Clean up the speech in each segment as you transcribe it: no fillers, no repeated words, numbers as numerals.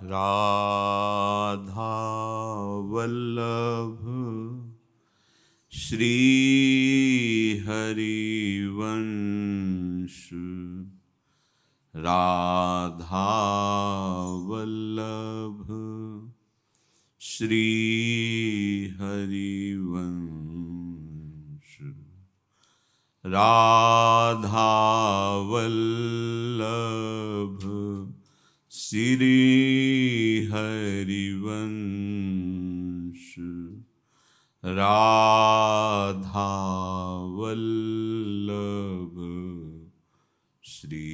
राधा वल्लभ श्री हरिवंश। राधा वल्लभ श्री हरिवंश। राधा वल्लभ श्री हरिवंश। राधा वल्लभ श्री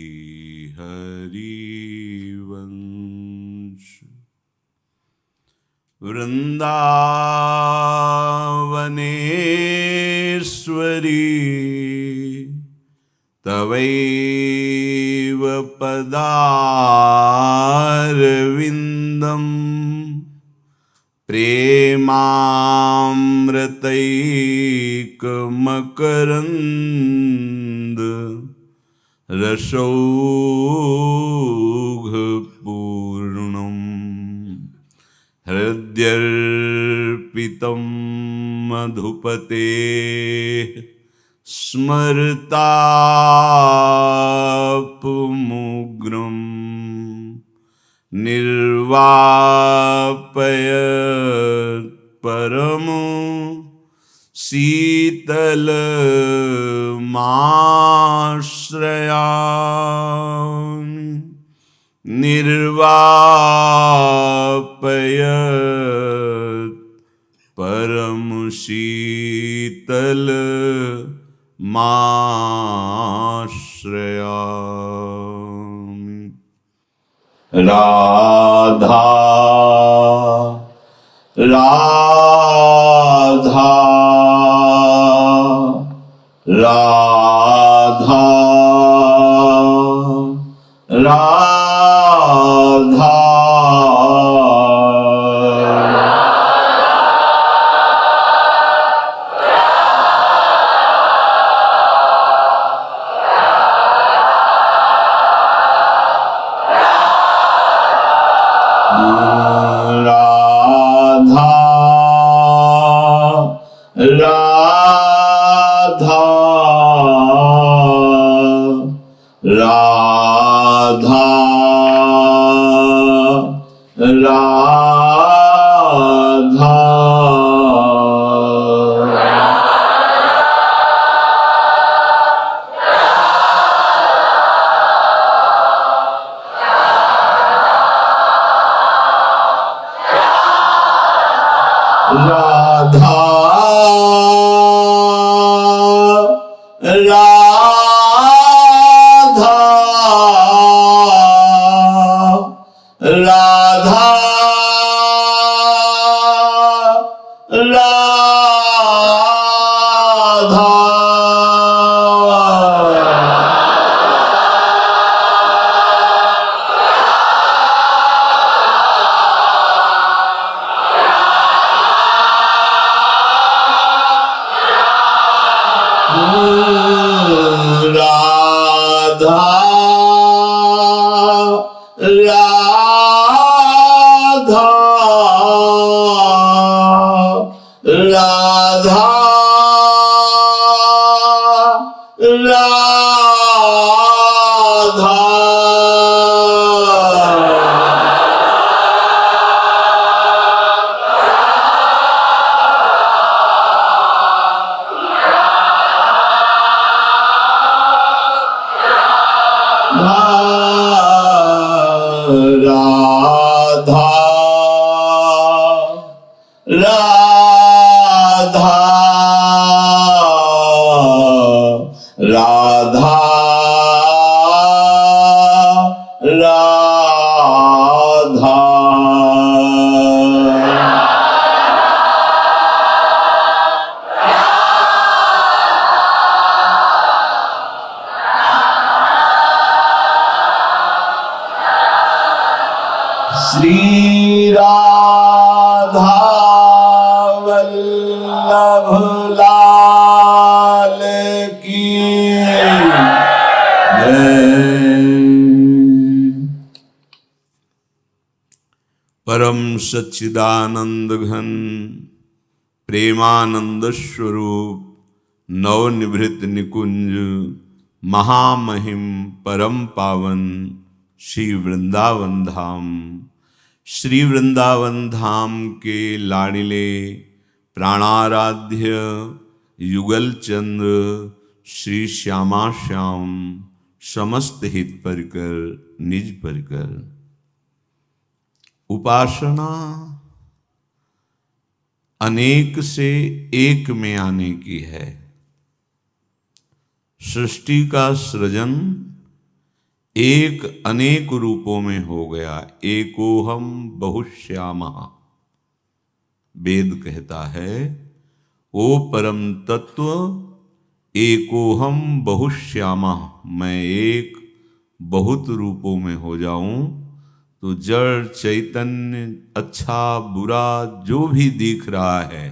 हरिवंश। वृंदावनेश्वरी तवैव पदारविन्दम् प्रेमामृतैकमकरन्द रसौघपूर्णम् हृद्यर्पितं मधुपतेः स्मरतापमुग्रं निर्वापयत् परमो शीतलमाश्रयामि। निर्वापयत् परम शीतलमाश्रयामि। राधा राधा राधा राधा राधा राधा राधा राधा राधा राधा राधा राधा राधा राधा श्री राधा वल्लभ लाल की जय। परम सच्चिदानंद घन प्रेमानंद स्वरूप नवनिभृत निकुंज महामहिम परम पावन श्री वृंदावन धाम। श्री वृंदावन धाम के लाडिले प्राणाराध्य युगल चंद्र श्री श्यामा श्याम समस्त हित परिकर निज परिकर। उपासना अनेक से एक में आने की है। सृष्टि का सृजन एक अनेक रूपों में हो गया। एकोहम बहुश्यामः वेद कहता है, ओ परम तत्व एकोहम बहुश्यामः, मैं एक बहुत रूपों में हो जाऊं तो जड़ चैतन्य अच्छा बुरा जो भी दिख रहा है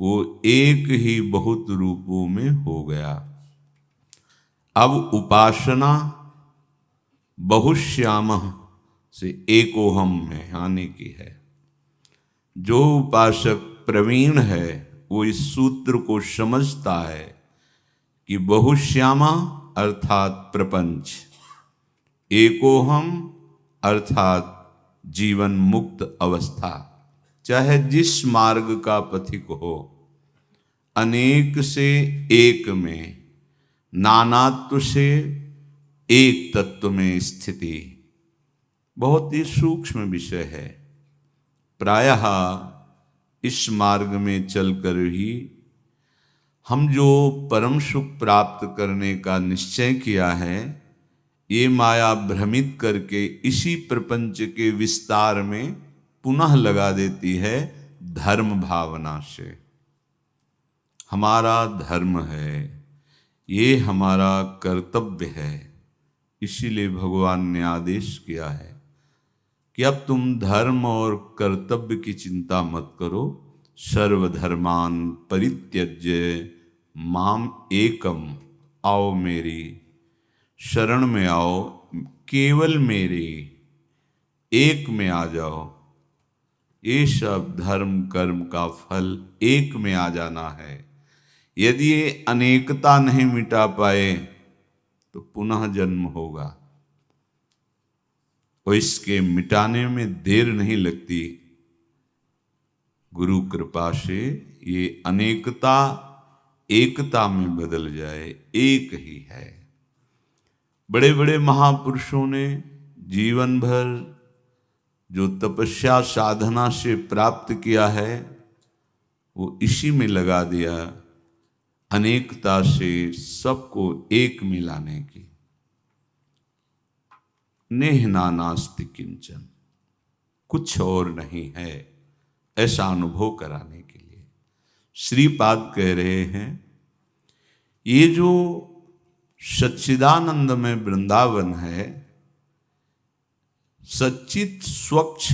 वो एक ही बहुत रूपों में हो गया। अब उपासना बहुश्यामः से एकोहम में आने की है। जो उपासक प्रवीण है वो इस सूत्र को समझता है कि बहुश्यामा अर्थात प्रपंच, एकोहम अर्थात जीवन मुक्त अवस्था। चाहे जिस मार्ग का पथिक हो, अनेक से एक में, नानात्व से एक तत्व में स्थिति बहुत ही सूक्ष्म विषय है। प्रायः इस मार्ग में चलकर ही हम जो परम सुख प्राप्त करने का निश्चय किया है, ये माया भ्रमित करके इसी प्रपंच के विस्तार में पुनः लगा देती है धर्म भावना से। हमारा धर्म है, ये हमारा कर्तव्य है। इसीलिए भगवान ने आदेश किया है कि अब तुम धर्म और कर्तव्य की चिंता मत करो। सर्वधर्मान परित्यज्य माम एकम, आओ मेरी शरण में आओ, केवल मेरी एक में आ जाओ। ये सब धर्म कर्म का फल एक में आ जाना है। यदि ये अनेकता नहीं मिटा पाए तो पुनः जन्म होगा, और इसके मिटाने में देर नहीं लगती। गुरु कृपा से ये अनेकता एकता में बदल जाए, एक ही है। बड़े बड़े महापुरुषों ने जीवन भर जो तपस्या साधना से प्राप्त किया है वो इसी में लगा दिया, अनेकता से सबको एक मिलाने की। नेह नानास्ति किंचन, कुछ और नहीं है, ऐसा अनुभव कराने के लिए श्रीपाद कह रहे हैं, ये जो सच्चिदानंद में वृंदावन है, सच्चित स्वच्छ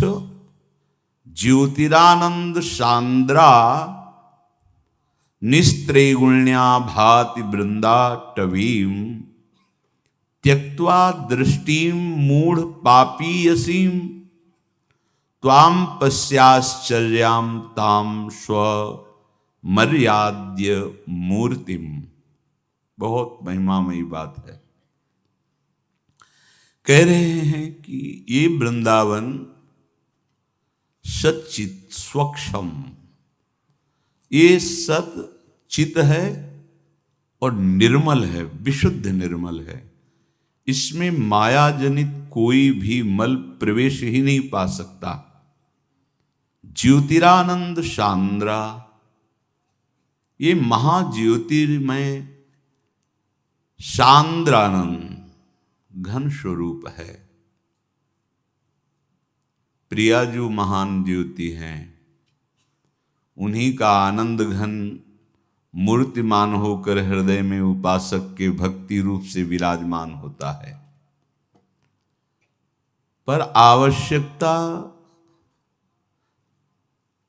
ज्योतिरानंद सांद्रा निस्त्रैगुण्या भाति वृंदा टवीम त्यक्त्वा दृष्टिम मूढ़ पापीयसीम त्वाम पश्याश्चर्याम ताम स्व मर्याद्य मूर्तिम। बहुत महिमामयी बात है। कह रहे हैं कि ये वृंदावन सच्चित स्वक्षम, ये सत चित है और निर्मल है, विशुद्ध निर्मल है। इसमें माया जनित कोई भी मल प्रवेश ही नहीं पा सकता। ज्योतिरानंद सांद्रा, ये महाज्योतिर्मय सांद्रानंद घन स्वरूप है। प्रिया जो महान ज्योति हैं, उन्हीं का आनंद घन मूर्तिमान होकर हृदय में उपासक के भक्ति रूप से विराजमान होता है। पर आवश्यकता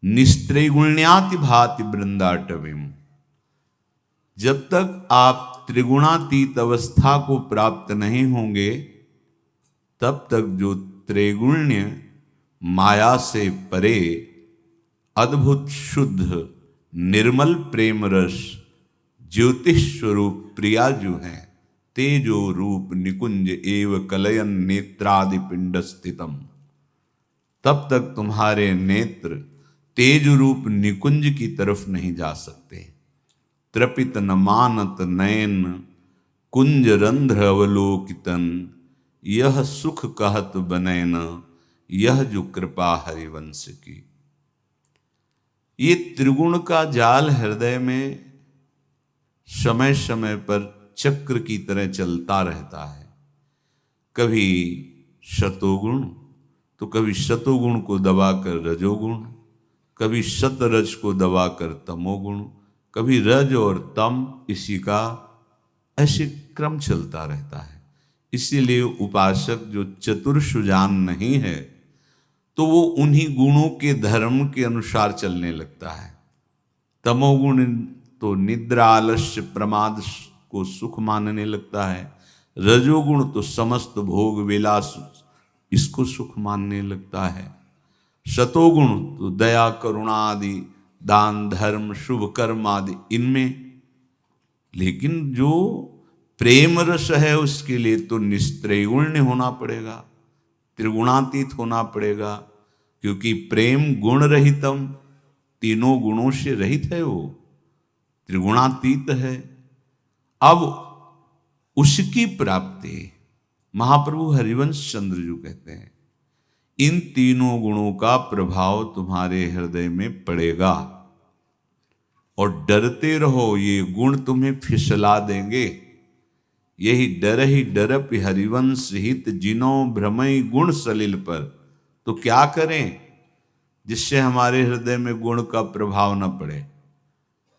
निस्त्रैगुण्याति भाति वृंदाटवीम, जब तक आप त्रिगुणातीत अवस्था को प्राप्त नहीं होंगे तब तक जो त्रैगुण्य माया से परे अद्भुत शुद्ध निर्मल प्रेम रस ज्योतिष स्वरूप प्रिया जो हैं, तेजो रूप निकुंज एव कलयन नेत्रादि पिंड स्थितम। तब तक तुम्हारे नेत्र तेज रूप निकुंज की तरफ नहीं जा सकते। त्रपित न मानत नयन कुंज रंध्र अवलोकितन, यह सुख कहत बनैन, यह जो कृपा हरिवंश की। ये त्रिगुण का जाल हृदय में समय समय पर चक्र की तरह चलता रहता है। कभी शतोगुण तो कभी शतोगुण को दबाकर रजोगुण, कभी शतरज को दबाकर तमोगुण, कभी रज और तम, इसी का ऐसे क्रम चलता रहता है। इसीलिए उपासक जो चतुर सुजान नहीं है तो वो उन्हीं गुणों के धर्म के अनुसार चलने लगता है। तमोगुण तो निद्रा आलस्य प्रमाद को सुख मानने लगता है, रजोगुण तो समस्त भोग विलास इसको सुख मानने लगता है, शतोगुण तो दया करुणा आदि दान धर्म शुभ कर्म आदि इनमें। लेकिन जो प्रेम रस है उसके लिए तो निस्त्रैगुण्य होना पड़ेगा, त्रिगुणातीत होना पड़ेगा, क्योंकि प्रेम गुण रहितम, तीनों गुणों से रहित है, वो त्रिगुणातीत है। अब उसकी प्राप्ति महाप्रभु हरिवंश चंद्र जी कहते हैं, इन तीनों गुणों का प्रभाव तुम्हारे हृदय में पड़ेगा और डरते रहो, ये गुण तुम्हें फिसला देंगे। यही डरप हरिवंश हित जिनो भ्रमई गुण सलिल पर। तो क्या करें जिससे हमारे हृदय में गुण का प्रभाव न पड़े?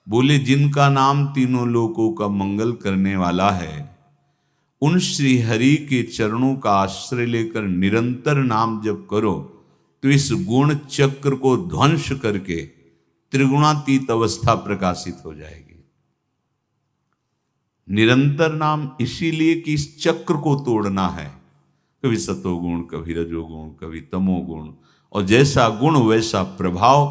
बोले जिनका नाम तीनों लोकों का मंगल करने वाला है, उन श्री हरि के चरणों का आश्रय लेकर निरंतर नाम जप करो तो इस गुण चक्र को ध्वंस करके त्रिगुणातीत अवस्था प्रकाशित हो जाएगी। निरंतर नाम इसीलिए कि इस चक्र को तोड़ना है, कभी सतोगुण कभी रजोगुण कभी तमोगुण, और जैसा गुण वैसा प्रभाव।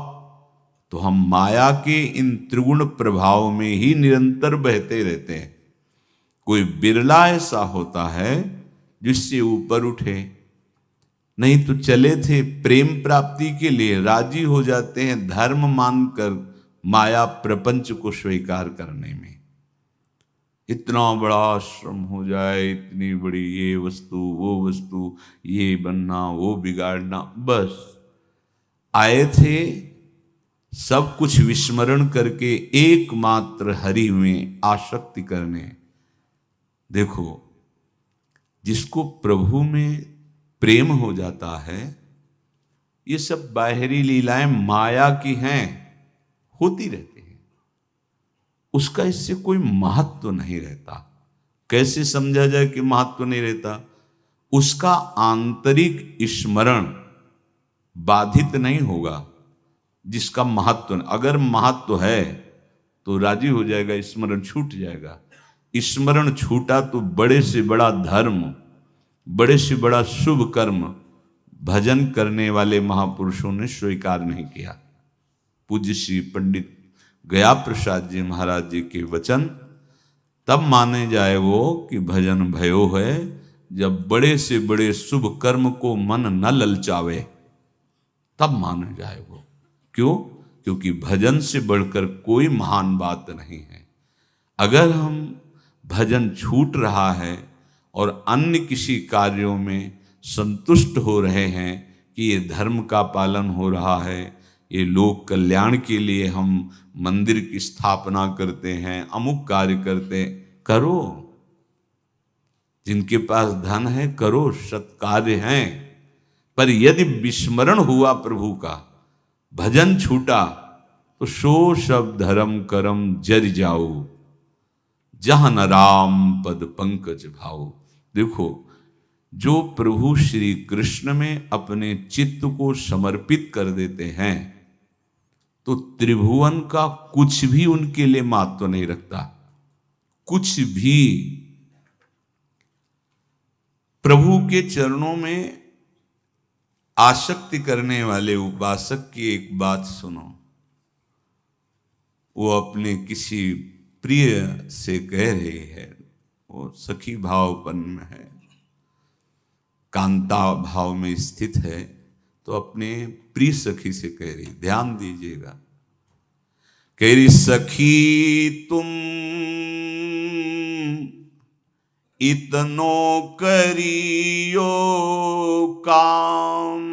तो हम माया के इन त्रिगुण प्रभाव में ही निरंतर बहते रहते हैं। कोई बिरला ऐसा होता है जिससे ऊपर उठे, नहीं तो चले थे प्रेम प्राप्ति के लिए, राजी हो जाते हैं धर्म मानकर माया प्रपंच को स्वीकार करने में। इतना बड़ा आश्रम हो जाए, इतनी बड़ी ये वस्तु वो वस्तु, ये बनना वो बिगाड़ना, बस आए थे सब कुछ विस्मरण करके एकमात्र हरि में आसक्ति करने। देखो जिसको प्रभु में प्रेम हो जाता है, ये सब बाहरी लीलाएं माया की हैं, होती रहती हैं, उसका इससे कोई महत्व नहीं रहता। कैसे समझा जाए कि महत्व नहीं रहता? उसका आंतरिक स्मरण बाधित नहीं होगा जिसका महत्व। अगर महत्व है तो राजी हो जाएगा, स्मरण छूट जाएगा। स्मरण छूटा तो बड़े से बड़ा धर्म, बड़े से बड़ा शुभ कर्म भजन करने वाले महापुरुषों ने स्वीकार नहीं किया। पूज्य श्री पंडित गया प्रसाद जी महाराज जी के वचन तब माने जाए वो कि भजन भयो है जब बड़े से बड़े शुभ कर्म को मन न ललचावे, तब माने जाए वो। क्यों? क्योंकि भजन से बढ़कर कोई महान बात नहीं है। अगर हम भजन छूट रहा है और अन्य किसी कार्यों में संतुष्ट हो रहे हैं कि ये धर्म का पालन हो रहा है, ये लोक कल्याण के लिए हम मंदिर की स्थापना करते हैं, अमुक कार्य करते हैं, करो। जिनके पास धन है करो, सत्कार्य हैं, पर यदि विस्मरण हुआ प्रभु का, भजन छूटा, तो सो सब धर्म करम जर जाओ, जहां न राम पद पंकज भाओ। देखो जो प्रभु श्री कृष्ण में अपने चित्त को समर्पित कर देते हैं तो त्रिभुवन का कुछ भी उनके लिए महत्व नहीं रखता, कुछ भी। प्रभु के चरणों में आसक्ति करने वाले उपासक की एक बात सुनो। वो अपने किसी प्रिय से कह रही है, वो सखी भावपन में है, कांता भाव में स्थित है, तो अपने प्रिय सखी से कह रही, ध्यान दीजिएगा, कह रही सखी तुम इतनो करियो काम।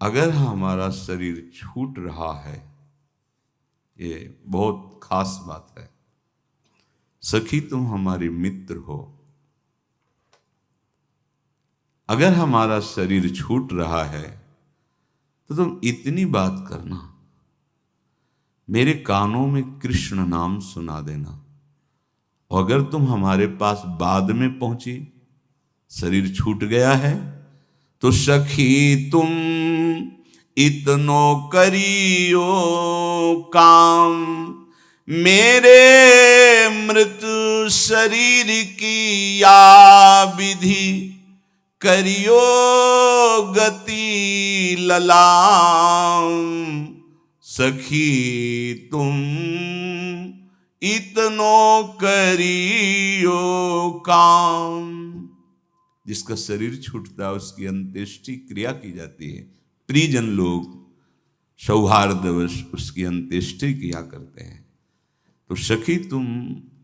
अगर हमारा शरीर छूट रहा है, ये बहुत खास बात है, सखी तुम हमारे मित्र हो, अगर हमारा शरीर छूट रहा है तो तुम इतनी बात करना, मेरे कानों में कृष्ण नाम सुना देना, और अगर तुम हमारे पास बाद में पहुंची, शरीर छूट गया है, तो सखी तुम इतनो करियो काम, मेरे मृत शरीर की या विधि करियो गति ललाम। सखी तुम इतनो करियो काम। जिसका शरीर छूटता है उसकी अंत्येष्टि क्रिया की जाती है, परिजन लोग सौहार्दवश उसकी अंत्येष्टि किया करते हैं। तो सखी तुम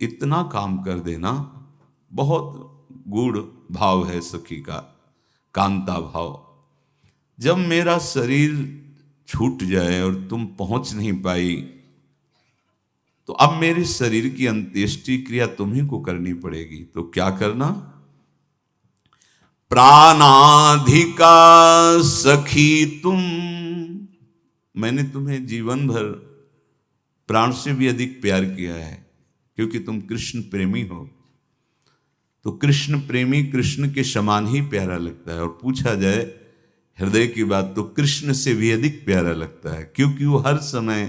इतना काम कर देना, बहुत गूढ़ भाव है सखी का, कांता भाव। जब मेरा शरीर छूट जाए और तुम पहुंच नहीं पाई, तो अब मेरे शरीर की अंत्येष्टि क्रिया तुम्ही को करनी पड़ेगी। तो क्या करना, प्राणाधिका सखी तुम, मैंने तुम्हें जीवन भर प्राण से भी अधिक प्यार किया है, क्योंकि तुम कृष्ण प्रेमी हो। तो कृष्ण प्रेमी कृष्ण के समान ही प्यारा लगता है, और पूछा जाए हृदय की बात तो कृष्ण से भी अधिक प्यारा लगता है, क्योंकि वो हर समय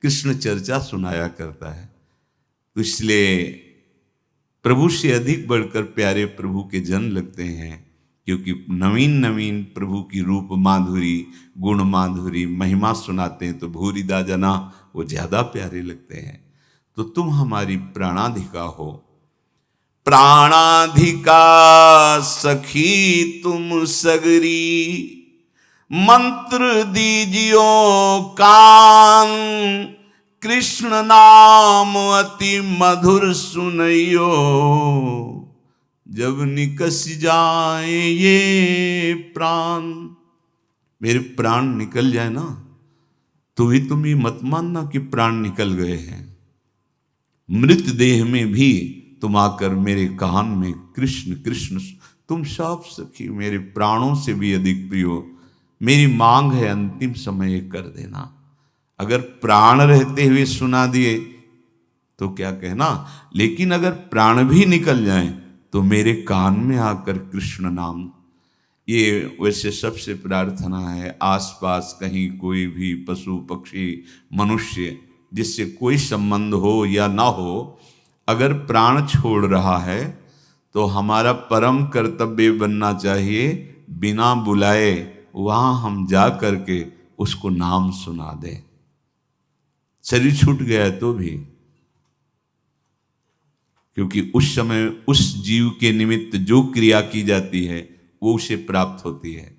कृष्ण चर्चा सुनाया करता है। तो इसलिए प्रभु से अधिक बढ़कर प्यारे प्रभु के जन लगते हैं, क्योंकि नवीन नवीन प्रभु की रूप माधुरी, गुण माधुरी, महिमा सुनाते हैं, तो भूरिदा जना वो ज्यादा प्यारे लगते हैं। तो तुम हमारी प्राणाधिका हो, प्राणाधिका सखी तुम सगरी, मंत्र दीजियो कान, कृष्ण नाम अति मधुर सुनइयो, जब निकस जाए ये प्राण। मेरे प्राण निकल जाए ना, तो भी तुम ये मत मानना कि प्राण निकल गए हैं। मृत देह में भी तुम आकर मेरे कान में कृष्ण कृष्ण, तुम सब सखी मेरे प्राणों से भी अधिक प्रिय हो। मेरी मांग है अंतिम समय कर देना। अगर प्राण रहते हुए सुना दिए तो क्या कहना, लेकिन अगर प्राण भी निकल जाए तो मेरे कान में आकर कृष्ण नाम। ये वैसे सबसे प्रार्थना है, आसपास कहीं कोई भी पशु पक्षी मनुष्य जिससे कोई संबंध हो या ना हो, अगर प्राण छोड़ रहा है तो हमारा परम कर्तव्य बनना चाहिए, बिना बुलाए वहां हम जा करके उसको नाम सुना दें। शरीर छूट गया है तो भी, क्योंकि उस समय उस जीव के निमित्त जो क्रिया की जाती है वो उसे प्राप्त होती है।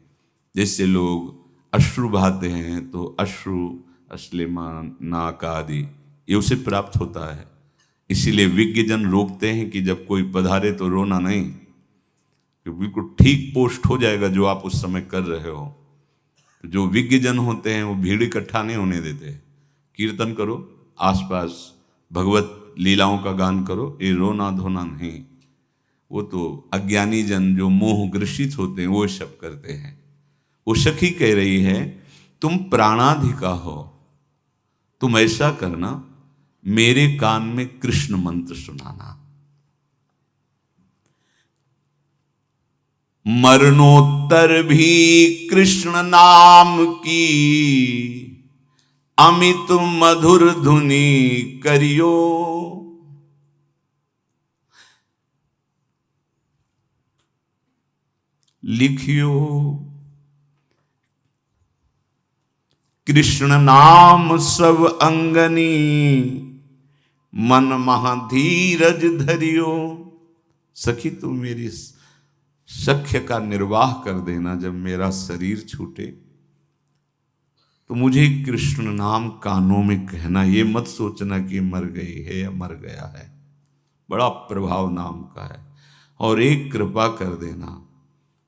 जैसे लोग अश्रु बहाते हैं तो अश्रु अश्लेमान नाक आदि ये उसे प्राप्त होता है। इसीलिए विज्ञजन रोकते हैं कि जब कोई पधारे तो रोना नहीं, क्योंकि बिल्कुल ठीक पोस्ट हो जाएगा जो आप उस समय कर रहे हो। तो जो विज्ञजन होते हैं वो भीड़ इकट्ठा नहीं होने देते, कीर्तन करो, आसपास भगवत लीलाओं का गान करो, ये रोना धोना नहीं। वो तो अज्ञानी जन जो मोह ग्रसित होते हैं वो सब करते हैं। वो सखी कह रही है तुम प्राणाधिका हो, तुम ऐसा करना, मेरे कान में कृष्ण मंत्र सुनाना। मरणोत्तर भी कृष्ण नाम की अमित मधुर धुनि करियो। लिखियो। कृष्ण नाम सब अंगनी, मन महा धीरज धरियो। सखी तू मेरी सख्य का निर्वाह कर देना। जब मेरा शरीर छूटे तो मुझे कृष्ण नाम कानों में कहना। ये मत सोचना कि मर गई है या मर गया है। बड़ा प्रभाव नाम का है। और एक कृपा कर देना,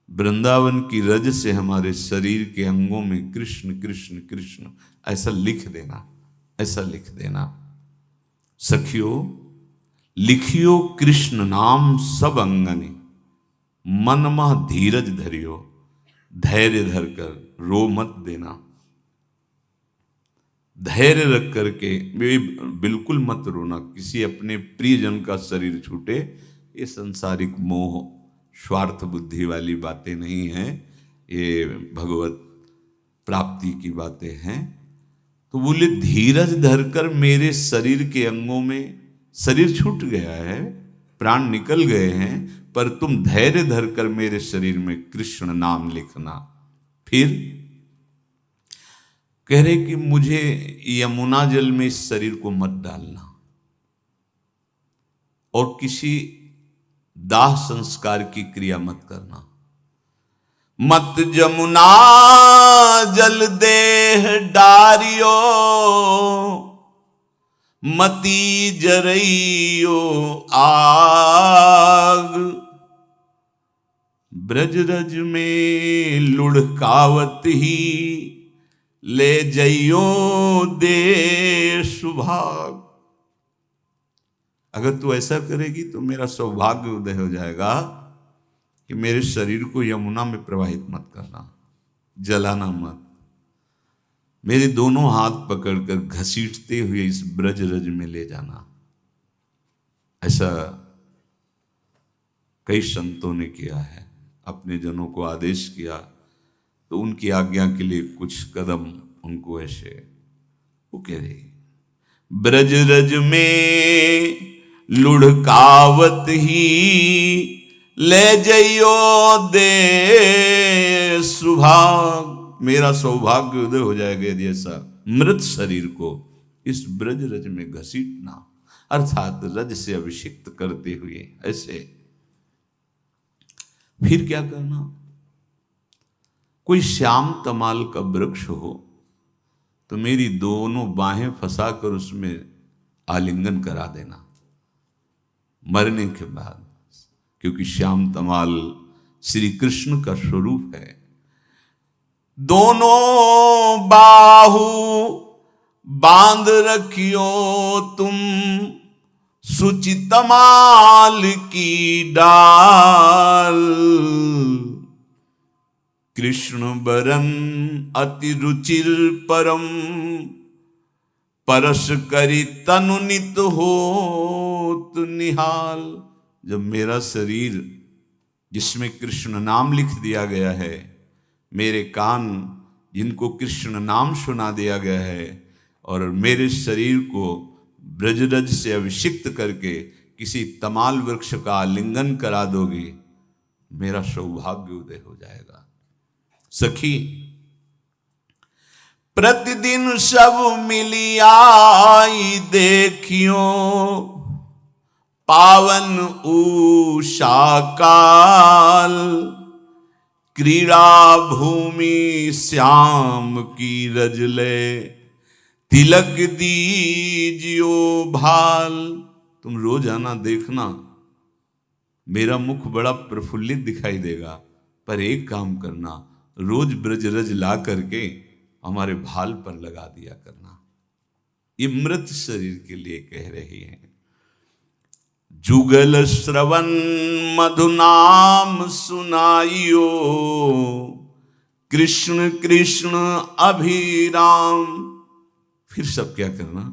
वृंदावन की रज से हमारे शरीर के अंगों में कृष्ण कृष्ण कृष्ण ऐसा लिख देना, ऐसा लिख देना। सखियो लिखियो कृष्ण नाम सब अंगनी, मन मह धीरज धरियो। धैर्य धरकर रो मत देना। धैर्य रख करके बिल्कुल मत रोना। किसी अपने प्रियजन का शरीर छूटे, ये संसारिक मोह स्वार्थ बुद्धि वाली बातें नहीं हैं, ये भगवत प्राप्ति की बातें हैं। तो बोले धीरज धरकर मेरे शरीर के अंगों में, शरीर छूट गया है, प्राण निकल गए हैं, पर तुम धैर्य धरकर मेरे शरीर में कृष्ण नाम लिखना। फिर कह रहे कि मुझे यमुना जल में इस शरीर को मत डालना और किसी दाह संस्कार की क्रिया मत करना। मत जमुना जल देह डारियो, मती जरइयो आग। ब्रज रज में लुढ़कावत ही, ले जइयो दे सुभाग। अगर तू ऐसा करेगी तो मेरा सौभाग्य उदय हो जाएगा कि मेरे शरीर को यमुना में प्रवाहित मत करना, जलाना मत। मेरे दोनों हाथ पकड़कर घसीटते हुए इस ब्रज रज में ले जाना। ऐसा कई संतों ने किया है, अपने जनों को आदेश किया तो उनकी आज्ञा के लिए कुछ कदम उनको ऐसे वो कह रहे, ब्रज रज में लुढ़कावत ही, ले जइयो दे सुभाग। मेरा सौभाग्य उदय हो जाएगा यदि ऐसा मृत शरीर को इस ब्रज रज में घसीटना, अर्थात रज से अभिषिक्त करते हुए ऐसे। फिर क्या करना, कोई श्याम तमाल का वृक्ष हो तो मेरी दोनों बाहें फंसाकर उसमें आलिंगन करा देना मरने के बाद, क्योंकि श्याम तमाल श्री कृष्ण का स्वरूप है। दोनों बाहु बांध रखियो तुम, सुचि तमाल की डाल। कृष्ण बरन अति रुचिर परम, परस करी तनु नित होत निहाल। जब मेरा शरीर जिसमें कृष्ण नाम लिख दिया गया है, मेरे कान जिनको कृष्ण नाम सुना दिया गया है, और मेरे शरीर को ब्रजरज से अभिषिक्त करके किसी तमाल वृक्ष का आलिंगन करा दोगे, मेरा सौभाग्य उदय हो जाएगा। सखी प्रतिदिन सब मिली आई देखियो, पावन उषा काल। क्रीड़ा भूमि श्याम की रजले, तिलक दीजियो भाल। तुम रोज आना देखना, मेरा मुख बड़ा प्रफुल्लित दिखाई देगा, पर एक काम करना, रोज ब्रजरज ला करके हमारे भाल पर लगा दिया करना। ये मृत शरीर के लिए कह रही हैं। जुगल श्रवण मधुनाम सुनाइयो, कृष्ण कृष्ण अभिराम। फिर सब क्या करना,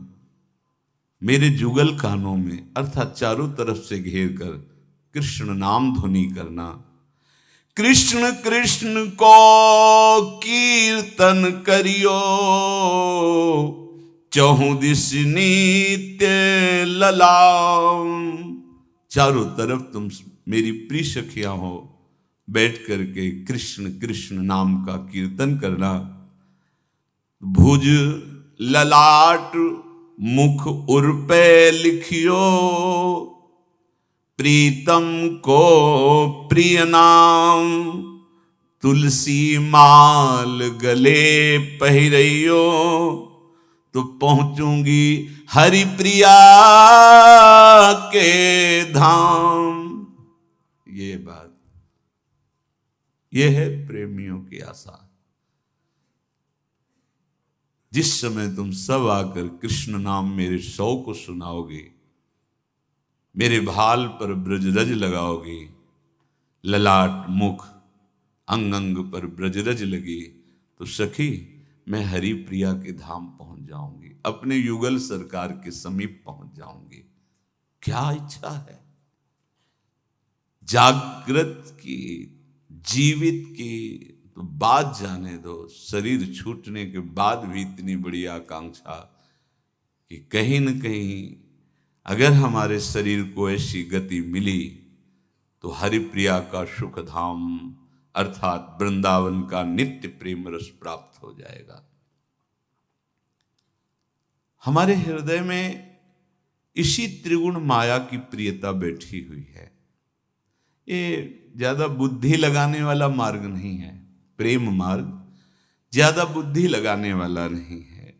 मेरे जुगल कानों में अर्थात चारों तरफ से घेर कर कृष्ण नाम ध्वनि करना। कृष्ण कृष्ण को कीर्तन करियो, चहुं दिस नित्य ललाम। चारों तरफ तुम मेरी प्रिय सखियां हो, बैठ करके कृष्ण कृष्ण नाम का कीर्तन करना। भुज ललाट मुख उर पे लिखियो, प्रीतम को प्रिय नाम, तुलसी माल गले पहिरइयो, तो पहुंचूंगी हरि प्रिया के धाम। ये बात, ये है प्रेमियों की आशा। जिस समय तुम सब आकर कृष्ण नाम मेरे सौ को सुनाओगे, मेरे भाल पर ब्रजरज लगाओगे, ललाट मुख अंग अंग पर ब्रजरज लगी, तो सखी मैं हरि प्रिया के धाम पहुंच जाऊंगी, अपने युगल सरकार के समीप पहुंच जाऊंगी। क्या इच्छा है। जागृत की, जीवित की तो बात जाने दो, शरीर छूटने के बाद भी इतनी बड़ी आकांक्षा कि कहीं न कहीं अगर हमारे शरीर को ऐसी गति मिली तो हरिप्रिया का सुख धाम अर्थात वृंदावन का नित्य प्रेम रस प्राप्त हो जाएगा। हमारे हृदय में इसी त्रिगुण माया की प्रियता बैठी हुई है। ये ज्यादा बुद्धि लगाने वाला मार्ग नहीं है, प्रेम मार्ग ज्यादा बुद्धि लगाने वाला नहीं है।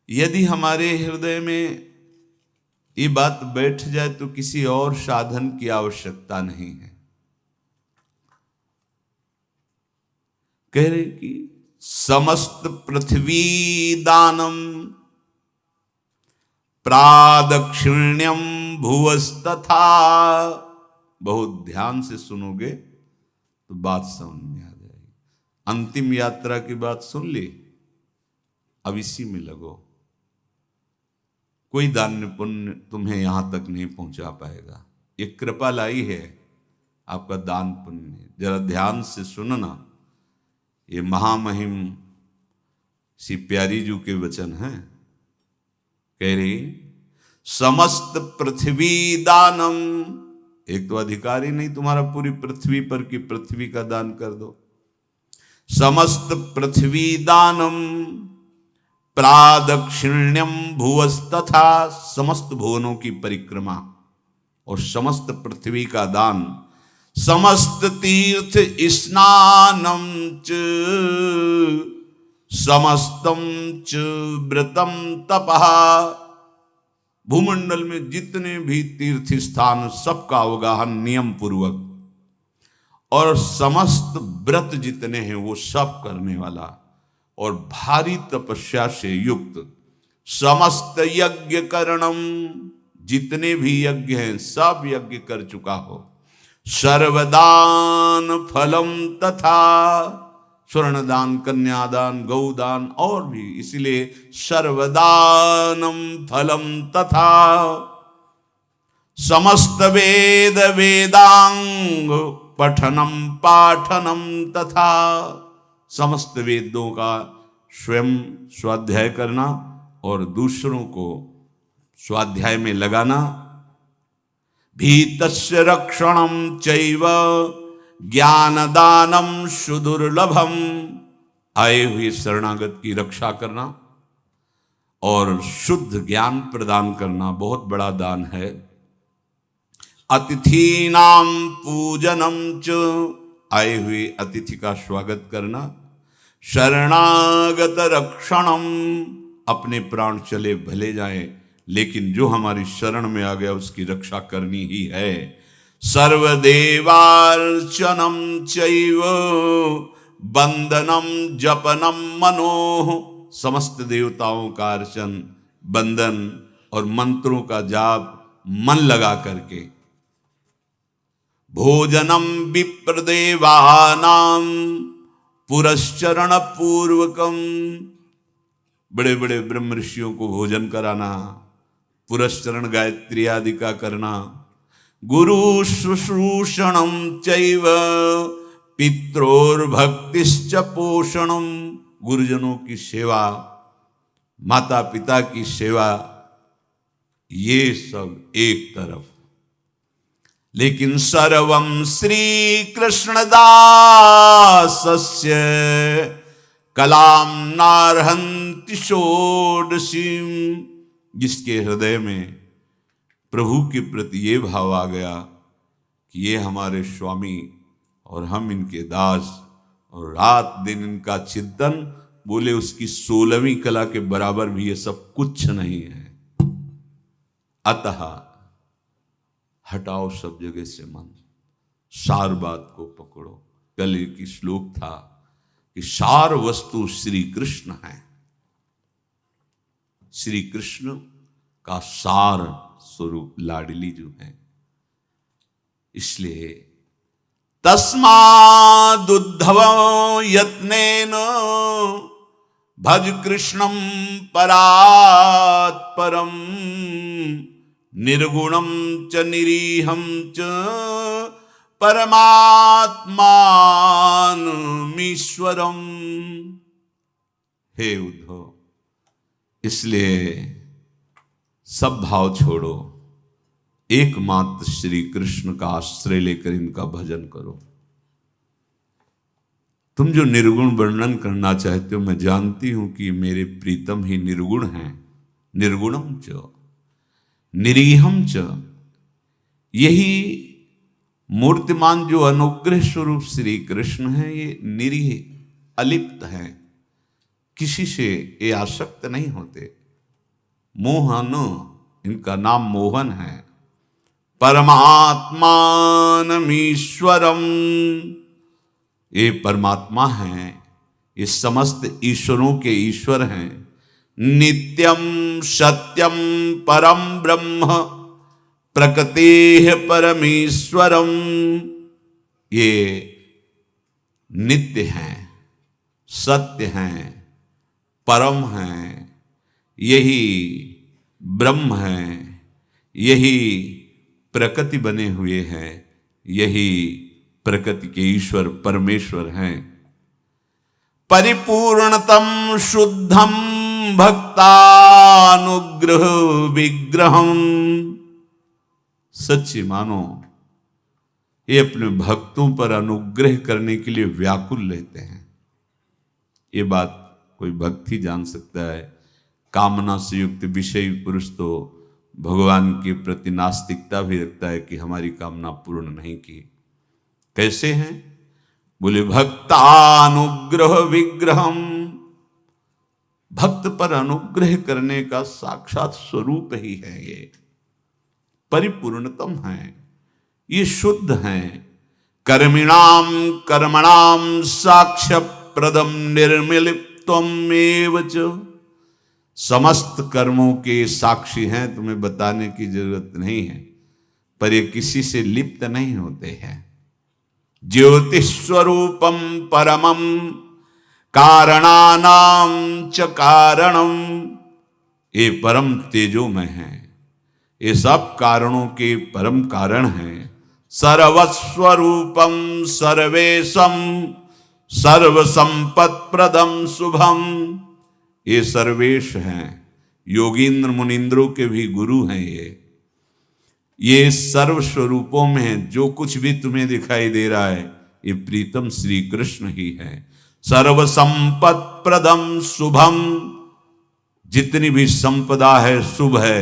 यदि हमारे हृदय में ये बात बैठ जाए तो किसी और साधन की आवश्यकता नहीं है। कह रहे कि समस्त पृथ्वी दानम प्रादक्षिण्यम भुवस्तथा। बहुत ध्यान से सुनोगे तो बात समझ में आ जाएगी। अंतिम यात्रा की बात सुन ली, अब इसी में लगो। कोई दान पुण्य तुम्हें यहां तक नहीं पहुंचा पाएगा। ये कृपा लाई है आपका दान पुण्य। जरा ध्यान से सुनना, ये महामहिम श्री प्यारी जी के वचन हैं। कह रही समस्त पृथ्वी दानम, एक तो अधिकार ही नहीं तुम्हारा पूरी पृथ्वी पर कि पृथ्वी का दान कर दो। समस्त पृथ्वी दानम प्रादक्षिण्यम भुवस्तथा, समस्त भुवनों की परिक्रमा और समस्त पृथ्वी का दान। समस्त तीर्थ स्नानम च समस्तम च व्रतम तपः। भूमंडल में जितने भी तीर्थ स्थान सबका अवगाहन नियम पूर्वक, और समस्त व्रत जितने हैं वो सब करने वाला और भारी तपस्या से युक्त। समस्त यज्ञ करणम, जितने भी यज्ञ हैं सब यज्ञ कर चुका हो। सर्वदान फलम तथा, स्वर्णदान, कन्यादान, गौदान और भी, इसलिए सर्वदानम फलम तथा। समस्त वेद वेदांग पठनम पाठनम तथा, समस्त वेदों का स्वयं स्वाध्याय करना और दूसरों को स्वाध्याय में लगाना। भीतस्य रक्षणम चैव ज्ञानदानम सुदुर्लभम, आए हुए शरणागत की रक्षा करना और शुद्ध ज्ञान प्रदान करना बहुत बड़ा दान है। अतिथीनाम पूजनम च, आए हुए अतिथि का स्वागत करना। शरणागत रक्षणम, अपने प्राण चले भले जाएं लेकिन जो हमारी शरण में आ गया उसकी रक्षा करनी ही है। सर्वदेवार्चनम चैव बंदनम जपनम मनोः, समस्त देवताओं का अर्चन, बंदन और मंत्रों का जाप मन लगा करके। भोजनम विप्रदेवानां पुरश्चरण पूर्वकम, बड़े बड़े ब्रह्म ऋषियों को भोजन कराना, पुरश्चरण गायत्री आदि का करना। गुरु शुश्रूषणम चैव पित्रोर्भक्तिश्च पोषणम, गुरुजनों की सेवा, माता पिता की सेवा, ये सब एक तरफ। लेकिन सर्वं श्री कृष्णदासस्य कलाम नार्हन्ति षोडशीम। जिसके हृदय में प्रभु के प्रति ये भाव आ गया कि ये हमारे स्वामी और हम इनके दास, और रात दिन इनका चिंतन, बोले उसकी 16वीं कला के बराबर भी ये सब कुछ नहीं है। अतः हटाओ सब जगह से मन, सार बात को पकड़ो। कल एक श्लोक था कि सार वस्तु श्री कृष्ण है। श्री कृष्ण का सार स्वरूप लाडली जो है। इसलिए तस्मादुद्धव यत्नेन भज कृष्णं परात् परम निर्गुणं च निरीहं च परमात्मानमीश्वरम। हे उद्धव, इसलिए सब भाव छोड़ो, एकमात्र श्री कृष्ण का आश्रय लेकर इनका भजन करो। तुम जो निर्गुण वर्णन करना चाहते हो, मैं जानती हूं कि मेरे प्रीतम ही निर्गुण हैं। निर्गुणम च निरीहम च, यही मूर्तिमान जो अनुग्रह स्वरूप श्री कृष्ण है, ये निरीह अलिप्त है, किसी से ये आसक्त नहीं होते। मोहन, इनका नाम मोहन है। परमात्मानमीश्वरम, ये परमात्मा हैं, ये समस्त ईश्वरों के ईश्वर हैं। नित्यम सत्यम परम ब्रह्म प्रकृतेः परमेश्वरम, ये नित्य हैं, सत्य हैं, परम हैं, यही ब्रह्म हैं, यही प्रकृति बने हुए हैं, यही प्रकृति के ईश्वर परमेश्वर हैं। परिपूर्णतम शुद्धम भक्तानुग्रह विग्रहम, सच्ची मानो ये अपने भक्तों पर अनुग्रह करने के लिए व्याकुल रहते हैं। ये बात कोई भक्त ही जान सकता है। कामना से युक्त विषयी पुरुष तो भगवान के प्रति नास्तिकता भी रखता है कि हमारी कामना पूर्ण नहीं की। कैसे हैं? बोले भक्तानुग्रह विग्रहम, भक्त पर अनुग्रह करने का साक्षात स्वरूप ही है। ये परिपूर्णतम है, ये शुद्ध हैं। कर्मिणाम कर्मणाम साक्ष्य प्रदम निर्मिलिप्तम एव च, समस्त कर्मों के साक्षी हैं, तुम्हें बताने की जरूरत नहीं है, पर ये किसी से लिप्त नहीं होते हैं। ज्योतिस्वरूपम परमम कारणानाम च कारणम, ये परम तेजोमय हैं, ये सब कारणों के परम कारण हैं। सर्वस्वरूपम सर्वेशम सर्वसंपत्प्रदम शुभम, ये सर्वेश हैं, योगींद्र मुनींद्रों के भी गुरु हैं। ये सर्व स्वरूपों में है। जो कुछ भी तुम्हें दिखाई दे रहा है, ये प्रीतम श्री कृष्ण ही है। सर्व संपत्प्रदम शुभम, जितनी भी संपदा है शुभ है,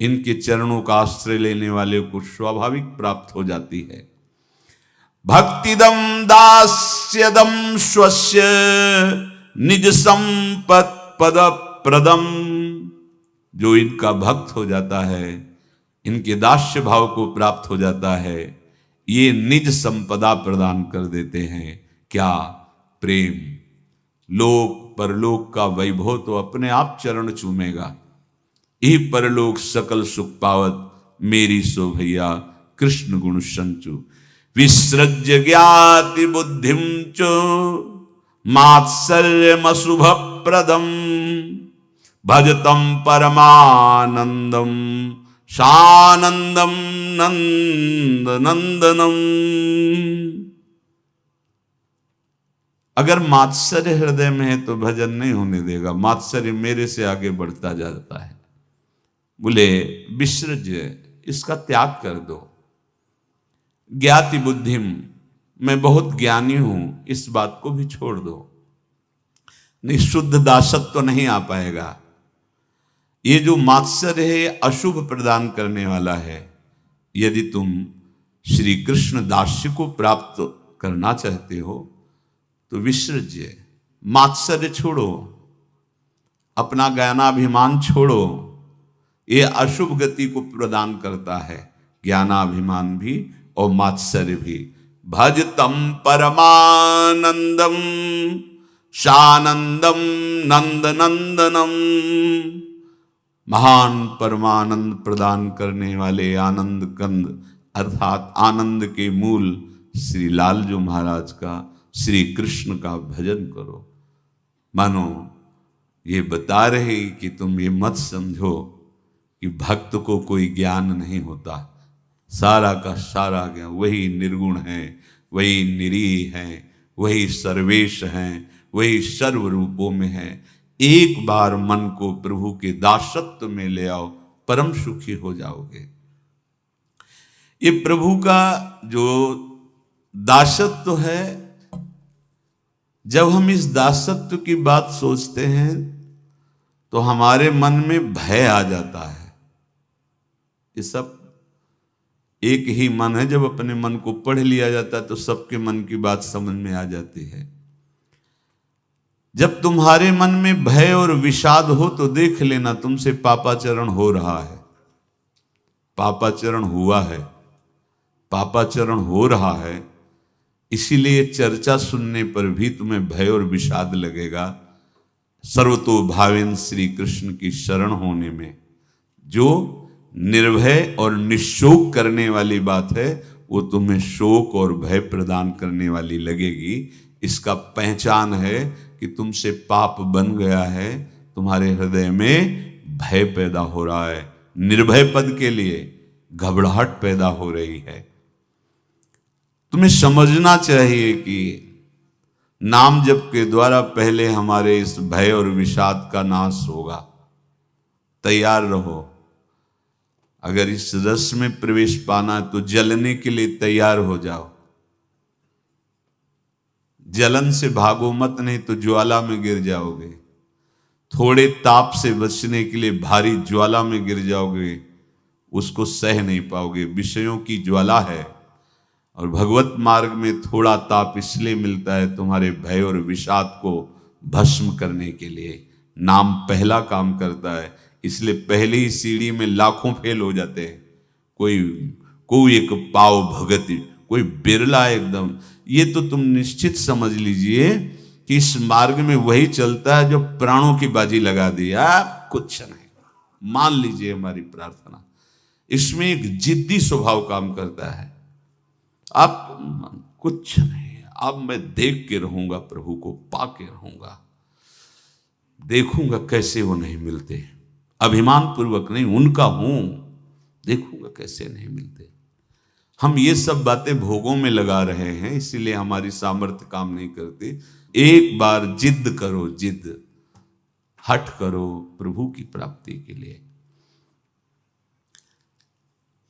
इनके चरणों का आश्रय लेने वाले को स्वाभाविक प्राप्त हो जाती है। भक्तिदम दास्यदम स्वस्य निज संपत् पद प्रदम, जो इनका भक्त हो जाता है, इनके दास्य भाव को प्राप्त हो जाता है, ये निज संपदा प्रदान कर देते हैं। क्या? प्रेम। लोक परलोक का वैभव तो अपने आप चरण चूमेगा। यही परलोक सकल सुख पावत, मेरी सो भैया कृष्ण गुण संचु। विसृज्य ज्ञाति बुद्धिम च मात्सर्यमशुभ प्रदम, भजतम परमानंदम सानंदम नंद नंदनम। अगर मात्सर्य हृदय में है तो भजन नहीं होने देगा। मात्सर्य मेरे से आगे बढ़ता जाता है। बोले विसृज्य, इसका त्याग कर दो। ज्ञाति बुद्धिम, मैं बहुत ज्ञानी हूं, इस बात को भी छोड़ दो। निःशुद्ध दासत्व तो नहीं आ पाएगा। ये जो मात्सर्य है ये अशुभ प्रदान करने वाला है। यदि तुम श्री कृष्ण दास्य को प्राप्त करना चाहते हो तो विसर्ज्य, मात्सर्य छोड़ो, अपना ज्ञानाभिमान छोड़ो। ये अशुभ गति को प्रदान करता है, ज्ञानाभिमान भी और मात्सर्य भी। भजतम परमानंदम शानंदम नंद नंदनम, महान परमानंद प्रदान करने वाले आनंद कंद अर्थात आनंद के मूल श्री लालजू महाराज का, श्री कृष्ण का भजन करो। मानो ये बता रहे कि तुम ये मत समझो कि भक्त को कोई ज्ञान नहीं होता। सारा का सारा ज्ञान वही निर्गुण है, वही निरीह है, वही सर्वेश है, वही सर्व रूपों में है। एक बार मन को प्रभु के दासत्व में ले आओ, परम सुखी हो जाओगे। ये प्रभु का जो दासत्व है, जब हम इस दासत्व की बात सोचते हैं तो हमारे मन में भय आ जाता है। ये सब एक ही मन है, जब अपने मन को पढ़ लिया जाता है तो सबके मन की बात समझ में आ जाती है। जब तुम्हारे मन में भय और विषाद हो तो देख लेना तुमसे पापाचरण हो रहा है, पापाचरण हुआ है, पापाचरण हो रहा है। इसीलिए चर्चा सुनने पर भी तुम्हें भय और विषाद लगेगा। सर्वतो भावेन श्री कृष्ण की शरण होने में जो निर्भय और निशोक करने वाली बात है, वो तुम्हें शोक और भय प्रदान करने वाली लगेगी। इसका पहचान है कि तुमसे पाप बन गया है, तुम्हारे हृदय में भय पैदा हो रहा है, निर्भय पद के लिए घबराहट पैदा हो रही है। तुम्हें समझना चाहिए कि नाम जप के द्वारा पहले हमारे इस भय और विषाद का नाश होगा। तैयार रहो। अगर इस रस में प्रवेश पाना है तो जलने के लिए तैयार हो जाओ। जलन से भागो मत, नहीं तो ज्वाला में गिर जाओगे। थोड़े ताप से बचने के लिए भारी ज्वाला में गिर जाओगे, उसको सह नहीं पाओगे। विषयों की ज्वाला है और भगवत मार्ग में थोड़ा ताप इसलिए मिलता है तुम्हारे भय और विषाद को भस्म करने के लिए। नाम पहला काम करता है, इसलिए पहली ही सीढ़ी में लाखों फेल हो जाते हैं। कोई एक पाव भगति, कोई बिरला एकदम। ये तो तुम निश्चित समझ लीजिए कि इस मार्ग में वही चलता है जो प्राणों की बाजी लगा दी। आप कुछ नहीं, मान लीजिए हमारी प्रार्थना, इसमें एक जिद्दी स्वभाव काम करता है। आप कुछ नहीं, अब मैं देख के रहूंगा, प्रभु को पा के रहूंगा, देखूंगा कैसे वो नहीं मिलते। अभिमान पूर्वक नहीं, उनका हूं, देखूंगा कैसे नहीं मिलते। हम ये सब बातें भोगों में लगा रहे हैं, इसीलिए हमारी सामर्थ्य काम नहीं करती। एक बार जिद करो, जिद हट करो प्रभु की प्राप्ति के लिए।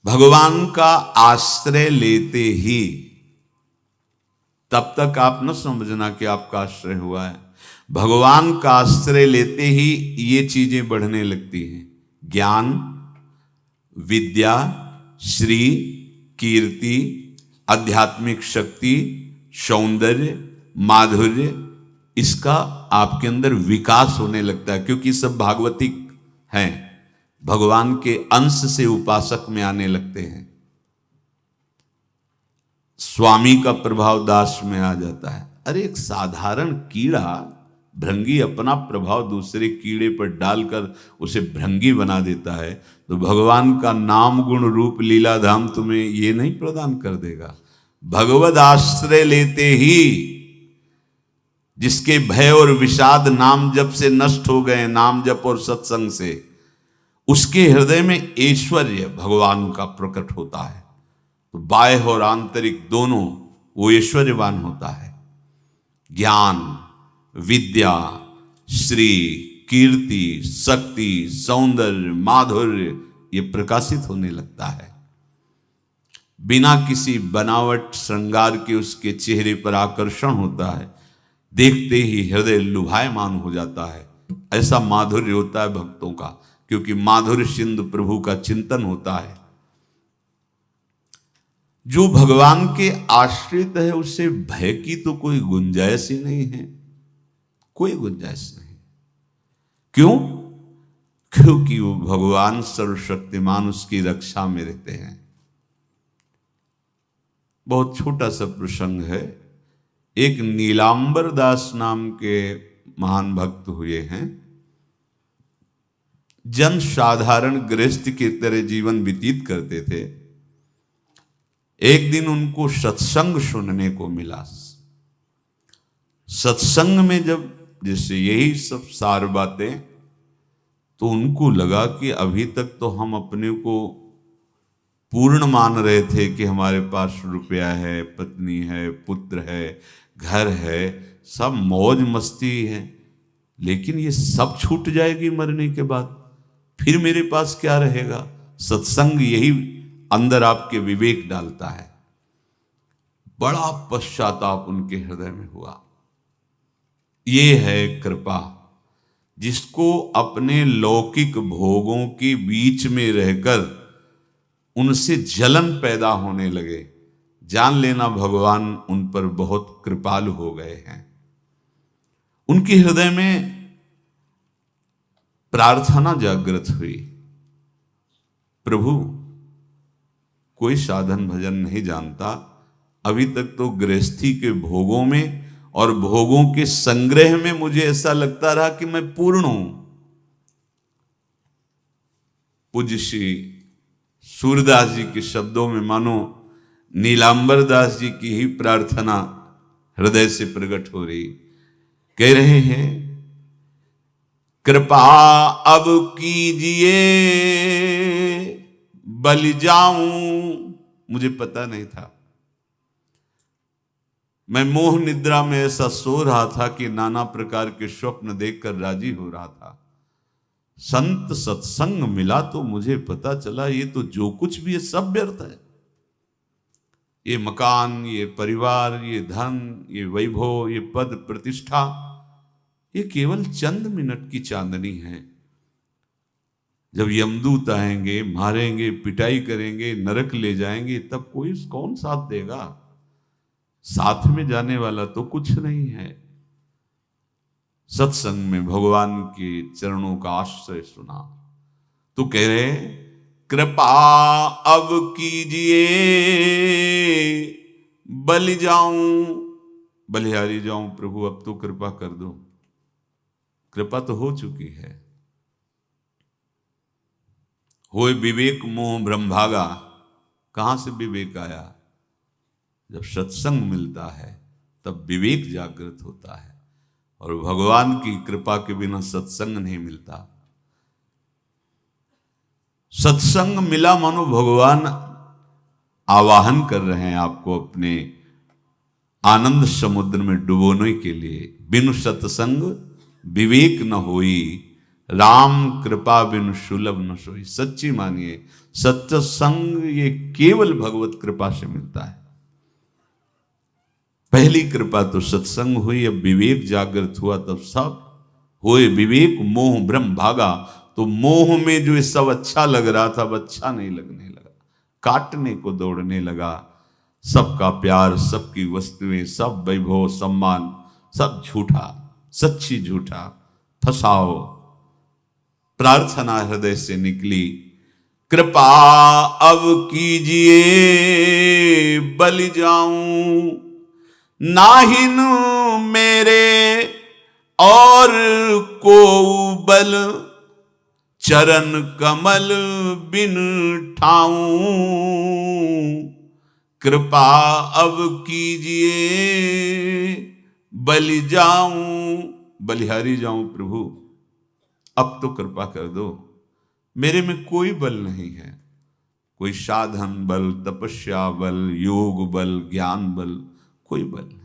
भगवान का आश्रय लेते ही, तब तक आप न समझना कि आपका आश्रय हुआ है। भगवान का आश्रय लेते ही ये चीजें बढ़ने लगती हैं। ज्ञान, विद्या, श्री, कीर्ति, आध्यात्मिक शक्ति, सौंदर्य, माधुर्य, इसका आपके अंदर विकास होने लगता है, क्योंकि सब भागवतिक हैं, भगवान के अंश से उपासक में आने लगते हैं। स्वामी का प्रभाव दास में आ जाता है। अरे एक साधारण कीड़ा, भृंगी अपना प्रभाव दूसरे कीड़े पर डालकर उसे भृंगी बना देता है, तो भगवान का नाम गुण रूप लीला धाम तुम्हें ये नहीं प्रदान कर देगा। भगवद आश्रय लेते ही जिसके भय और विषाद नाम जप से नष्ट हो गए, नाम जप और सत्संग से, उसके हृदय में ऐश्वर्य भगवान का प्रकट होता है। तो बाह्य और आंतरिक दोनों वो ऐश्वर्यवान होता है। ज्ञान, विद्या, श्री, कीर्ति, शक्ति, सौंदर्य, माधुर्य, ये प्रकाशित होने लगता है। बिना किसी बनावट श्रृंगार के उसके चेहरे पर आकर्षण होता है, देखते ही हृदय लुभायमान हो जाता है। ऐसा माधुर्य होता है भक्तों का, क्योंकि माधुर्य सिंधु प्रभु का चिंतन होता है। जो भगवान के आश्रित है उसे भय की तो कोई गुंजाइश ही नहीं है, कोई गुंजाइश नहीं। क्यों? क्योंकि वो भगवान सर्वशक्तिमान उसकी रक्षा में रहते हैं। बहुत छोटा सा प्रसंग है। एक नीलांबर दास नाम के महान भक्त हुए हैं। जन साधारण गृहस्थ की तरह जीवन व्यतीत करते थे। एक दिन उनको सत्संग सुनने को मिला। सत्संग में जब जैसे यही सब सार बातें, तो उनको लगा कि अभी तक तो हम अपने को पूर्ण मान रहे थे कि हमारे पास रुपया है, पत्नी है, पुत्र है, घर है, सब मौज मस्ती है, लेकिन ये सब छूट जाएगी मरने के बाद, फिर मेरे पास क्या रहेगा? सत्संग यही अंदर आपके विवेक डालता है। बड़ा पश्चाताप उनके हृदय में हुआ। ये है कृपा, जिसको अपने लौकिक भोगों के बीच में रहकर उनसे जलन पैदा होने लगे, जान लेना भगवान उन पर बहुत कृपालु हो गए हैं। उनके हृदय में प्रार्थना जागृत हुई, प्रभु कोई साधन भजन नहीं जानता, अभी तक तो गृहस्थी के भोगों में और भोगों के संग्रह में मुझे ऐसा लगता रहा कि मैं पूर्ण हूं। पूज्य श्री सूरदास जी के शब्दों में मानो नीलांबर दास जी की ही प्रार्थना हृदय से प्रकट हो रही। कह रहे हैं, कृपा अब कीजिए बलि जाऊं। मुझे पता नहीं था, मैं मोह निद्रा में ऐसा सो रहा था कि नाना प्रकार के स्वप्न देखकर राजी हो रहा था। संत सत्संग मिला तो मुझे पता चला ये तो जो कुछ भी है सब व्यर्थ है। ये मकान, ये परिवार, ये धन, ये वैभव, ये पद प्रतिष्ठा, ये केवल चंद मिनट की चांदनी है। जब यमदूत आएंगे, मारेंगे, पिटाई करेंगे, नरक ले जाएंगे, तब कोई कौन साथ देगा? साथ में जाने वाला तो कुछ नहीं है। सत्संग में भगवान के चरणों का आश्रय सुना तो कह रहे, कृपा अब कीजिए बलि जाऊं, बलिहारी जाऊं प्रभु, अब तो कृपा कर दो। कृपा तो हो चुकी है। होए विवेक मोह भ्रम भागा। कहां से विवेक आया? जब सत्संग मिलता है तब विवेक जागृत होता है, और भगवान की कृपा के बिना सत्संग नहीं मिलता। सत्संग मिला मानो भगवान आवाहन कर रहे हैं आपको अपने आनंद समुद्र में डुबोने के लिए। बिनु सत्संग विवेक न होई, राम कृपा बिनु सुलभ न सोई। सच्ची मानिए, सत्संग ये केवल भगवत कृपा से मिलता है। पहली कृपा तो सत्संग हुई, अब विवेक जागृत हुआ, तब सब होए विवेक मोह भ्रम भागा। तो मोह में जो सब अच्छा लग रहा था, अब अच्छा नहीं लगने लगा, काटने को दौड़ने लगा। सबका प्यार, सबकी वस्तुएं, सब वैभव सम्मान, सब झूठा, सच्ची झूठा, फसाओ। प्रार्थना हृदय से निकली, कृपा अब कीजिए बलि जाऊं, नाहिन मेरे और को बल, चरण कमल बिन ठाऊं, कृपा अब कीजिए बलि जाऊं, बलिहारी जाऊं प्रभु, अब तो कृपा कर दो। मेरे में कोई बल नहीं है, कोई साधन बल, तपस्या बल, योग बल, ज्ञान बल, कोई बल नहीं।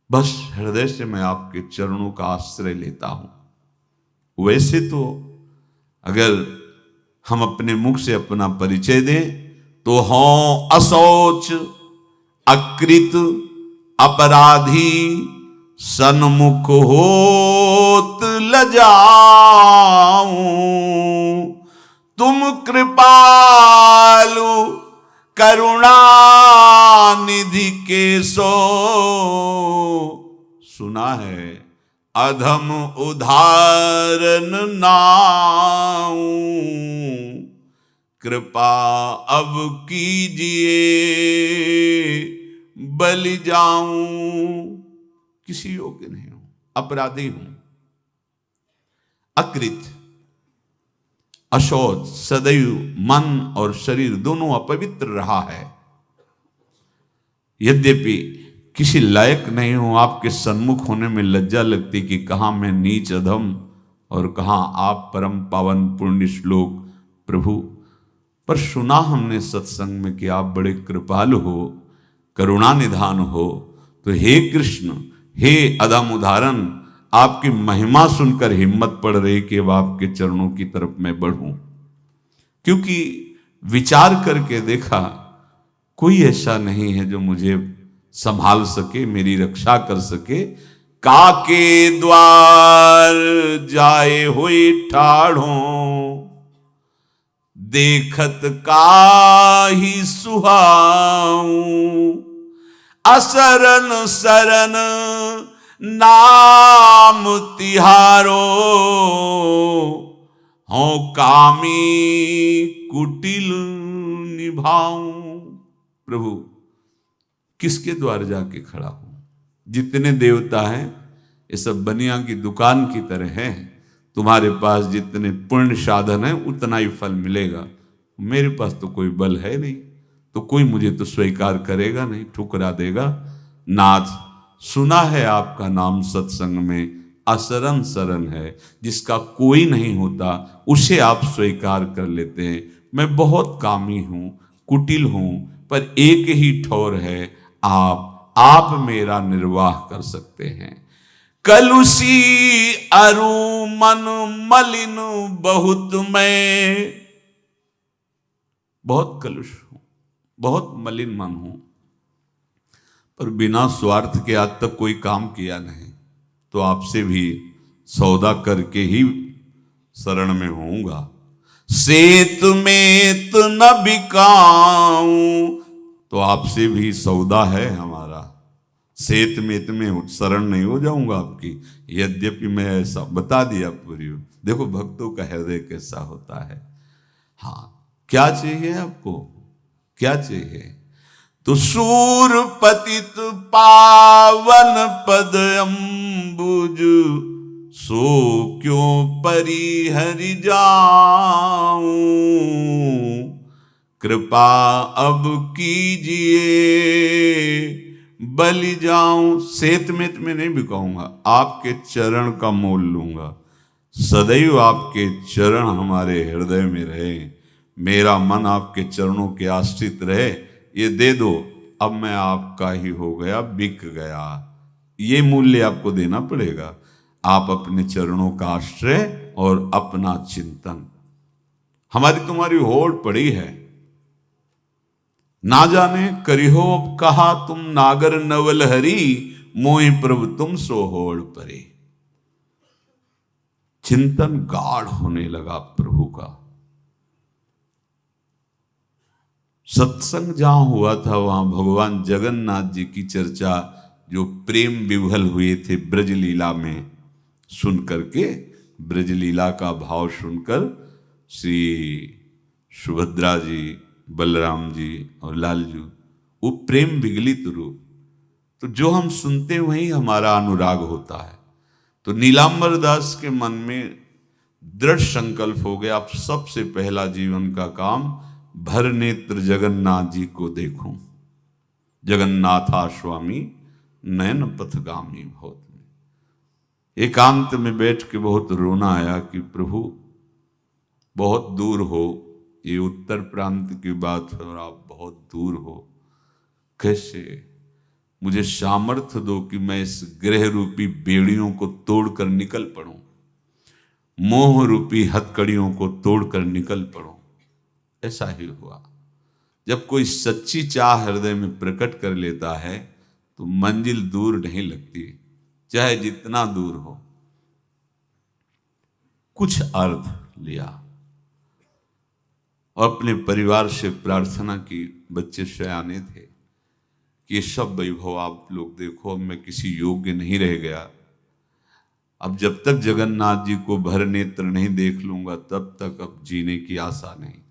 बस हृदय से मैं आपके चरणों का आश्रय लेता हूं। वैसे तो अगर हम अपने मुख से अपना परिचय दें तो हों असौच अकृत अपराधी, सन्मुख होत लजाऊं। तुम कृपालु करुणा निधि के सो, सुना है अधम उदाहरण नाऊं। कृपा अब कीजिए बलि जाऊं। किसी योग्य नहीं हूं, अपराधी हूं, अकृत, अशौच, सदैव मन और शरीर दोनों अपवित्र रहा है। यद्यपि किसी लायक नहीं हूं, आपके सन्मुख होने में लज्जा लगती कि कहां मैं नीच अधम और कहां आप परम पावन पुण्य श्लोक प्रभु। पर सुना हमने सत्संग में कि आप बड़े कृपालु हो, करुणा निधान हो। तो हे कृष्ण, हे अधम उदाहरण, आपकी महिमा सुनकर हिम्मत पड़ रही कि अब आपके चरणों की तरफ मैं बढ़ूं। क्योंकि विचार करके देखा, कोई ऐसा नहीं है जो मुझे संभाल सके, मेरी रक्षा कर सके। काके द्वार जाए हुए ठाढ़ों, देखत काहि सुहाऊं। असरन सरन नाम तिहारो, हों कामी कुटिल निभाऊं। प्रभु, किसके द्वार जाके खड़ा हूं? जितने देवता हैं ये सब बनिया की दुकान की तरह हैं। तुम्हारे पास जितने पुण्य साधन है उतना ही फल मिलेगा। मेरे पास तो कोई बल है नहीं, तो कोई मुझे तो स्वीकार करेगा नहीं, ठुकरा देगा। नाथ, सुना है आपका नाम सत्संग में असरन सरन है, जिसका कोई नहीं होता उसे आप स्वीकार कर लेते हैं। मैं बहुत कामी हूं, कुटिल हूं, पर एक ही ठौर है, आप मेरा निर्वाह कर सकते हैं। कलुषी अरु मन मलिन बहुत, मैं बहुत कलुष हूं, बहुत मलिन मन हूं, पर बिना स्वार्थ के आज तक कोई काम किया नहीं। तो आपसे भी सौदा करके ही शरण में होऊंगा। सेत में तो न बिकाऊं, तो आपसे भी सौदा है हमारा। सेत में शरण नहीं हो जाऊंगा आपकी। यद्यपि मैं ऐसा बता दिया पूरी, देखो भक्तों का हृदय कैसा होता है। हाँ, क्या चाहिए आपको, क्या चाहिए? तो सूर पतित पावन पद अम्बुज, सो क्यों परिहरि जाऊं। कृपा अब कीजिए बलि जाऊं। सेत में नहीं बिकाऊंगा, आपके चरण का मोल लूंगा। सदैव आपके चरण हमारे हृदय में रहे, मेरा मन आपके चरणों के आश्रित रहे। ये दे दो, अब मैं आपका ही हो गया, बिक गया। ये मूल्य आपको देना पड़ेगा। आप अपने चरणों का आश्रय और अपना चिंतन। हमारी तुम्हारी होड़ पड़ी है, ना जाने करिहो अब कहा तुम नागर नवल हरी, मोहि प्रभु तुम सो होड़ परे। चिंतन गाढ़ होने लगा प्रभु का। सत्संग जहां हुआ था वहां भगवान जगन्नाथ जी की चर्चा, जो प्रेम विह्वल हुए थे ब्रज लीला में, सुन करके, ब्रज लीला का भाव सुनकर श्री सुभद्रा जी, बलराम जी और लालजू, वो प्रेम विगलित रूप, तो जो हम सुनते वही हमारा अनुराग होता है। तो नीलांबर दास के मन में दृढ़ संकल्प हो गया, अब सबसे पहला जीवन का काम भर नेत्र जगन्नाथ जी को देखूं। जगन्नाथा स्वामी नयन पथगामी बहुत। एकांत में बैठ के बहुत रोना आया कि प्रभु बहुत दूर हो, ये उत्तर प्रांत की बात है और आप बहुत दूर हो, कैसे? मुझे सामर्थ्य दो कि मैं इस ग्रह रूपी बेड़ियों को तोड़कर निकल पड़ूं, मोह रूपी हथकड़ियों को तोड़कर निकल पड़ूं। ऐसा ही हुआ। जब कोई सच्ची चाह हृदय में प्रकट कर लेता है तो मंजिल दूर नहीं लगती, चाहे जितना दूर हो। कुछ अर्थ लिया और अपने परिवार से प्रार्थना की, बच्चे सयाने थे कि ये सब वैभव आप लोग देखो, अब मैं किसी योग्य नहीं रह गया, अब जब तक जगन्नाथ जी को भर नेत्र नहीं देख लूंगा तब तक अब जीने की आशा नहीं।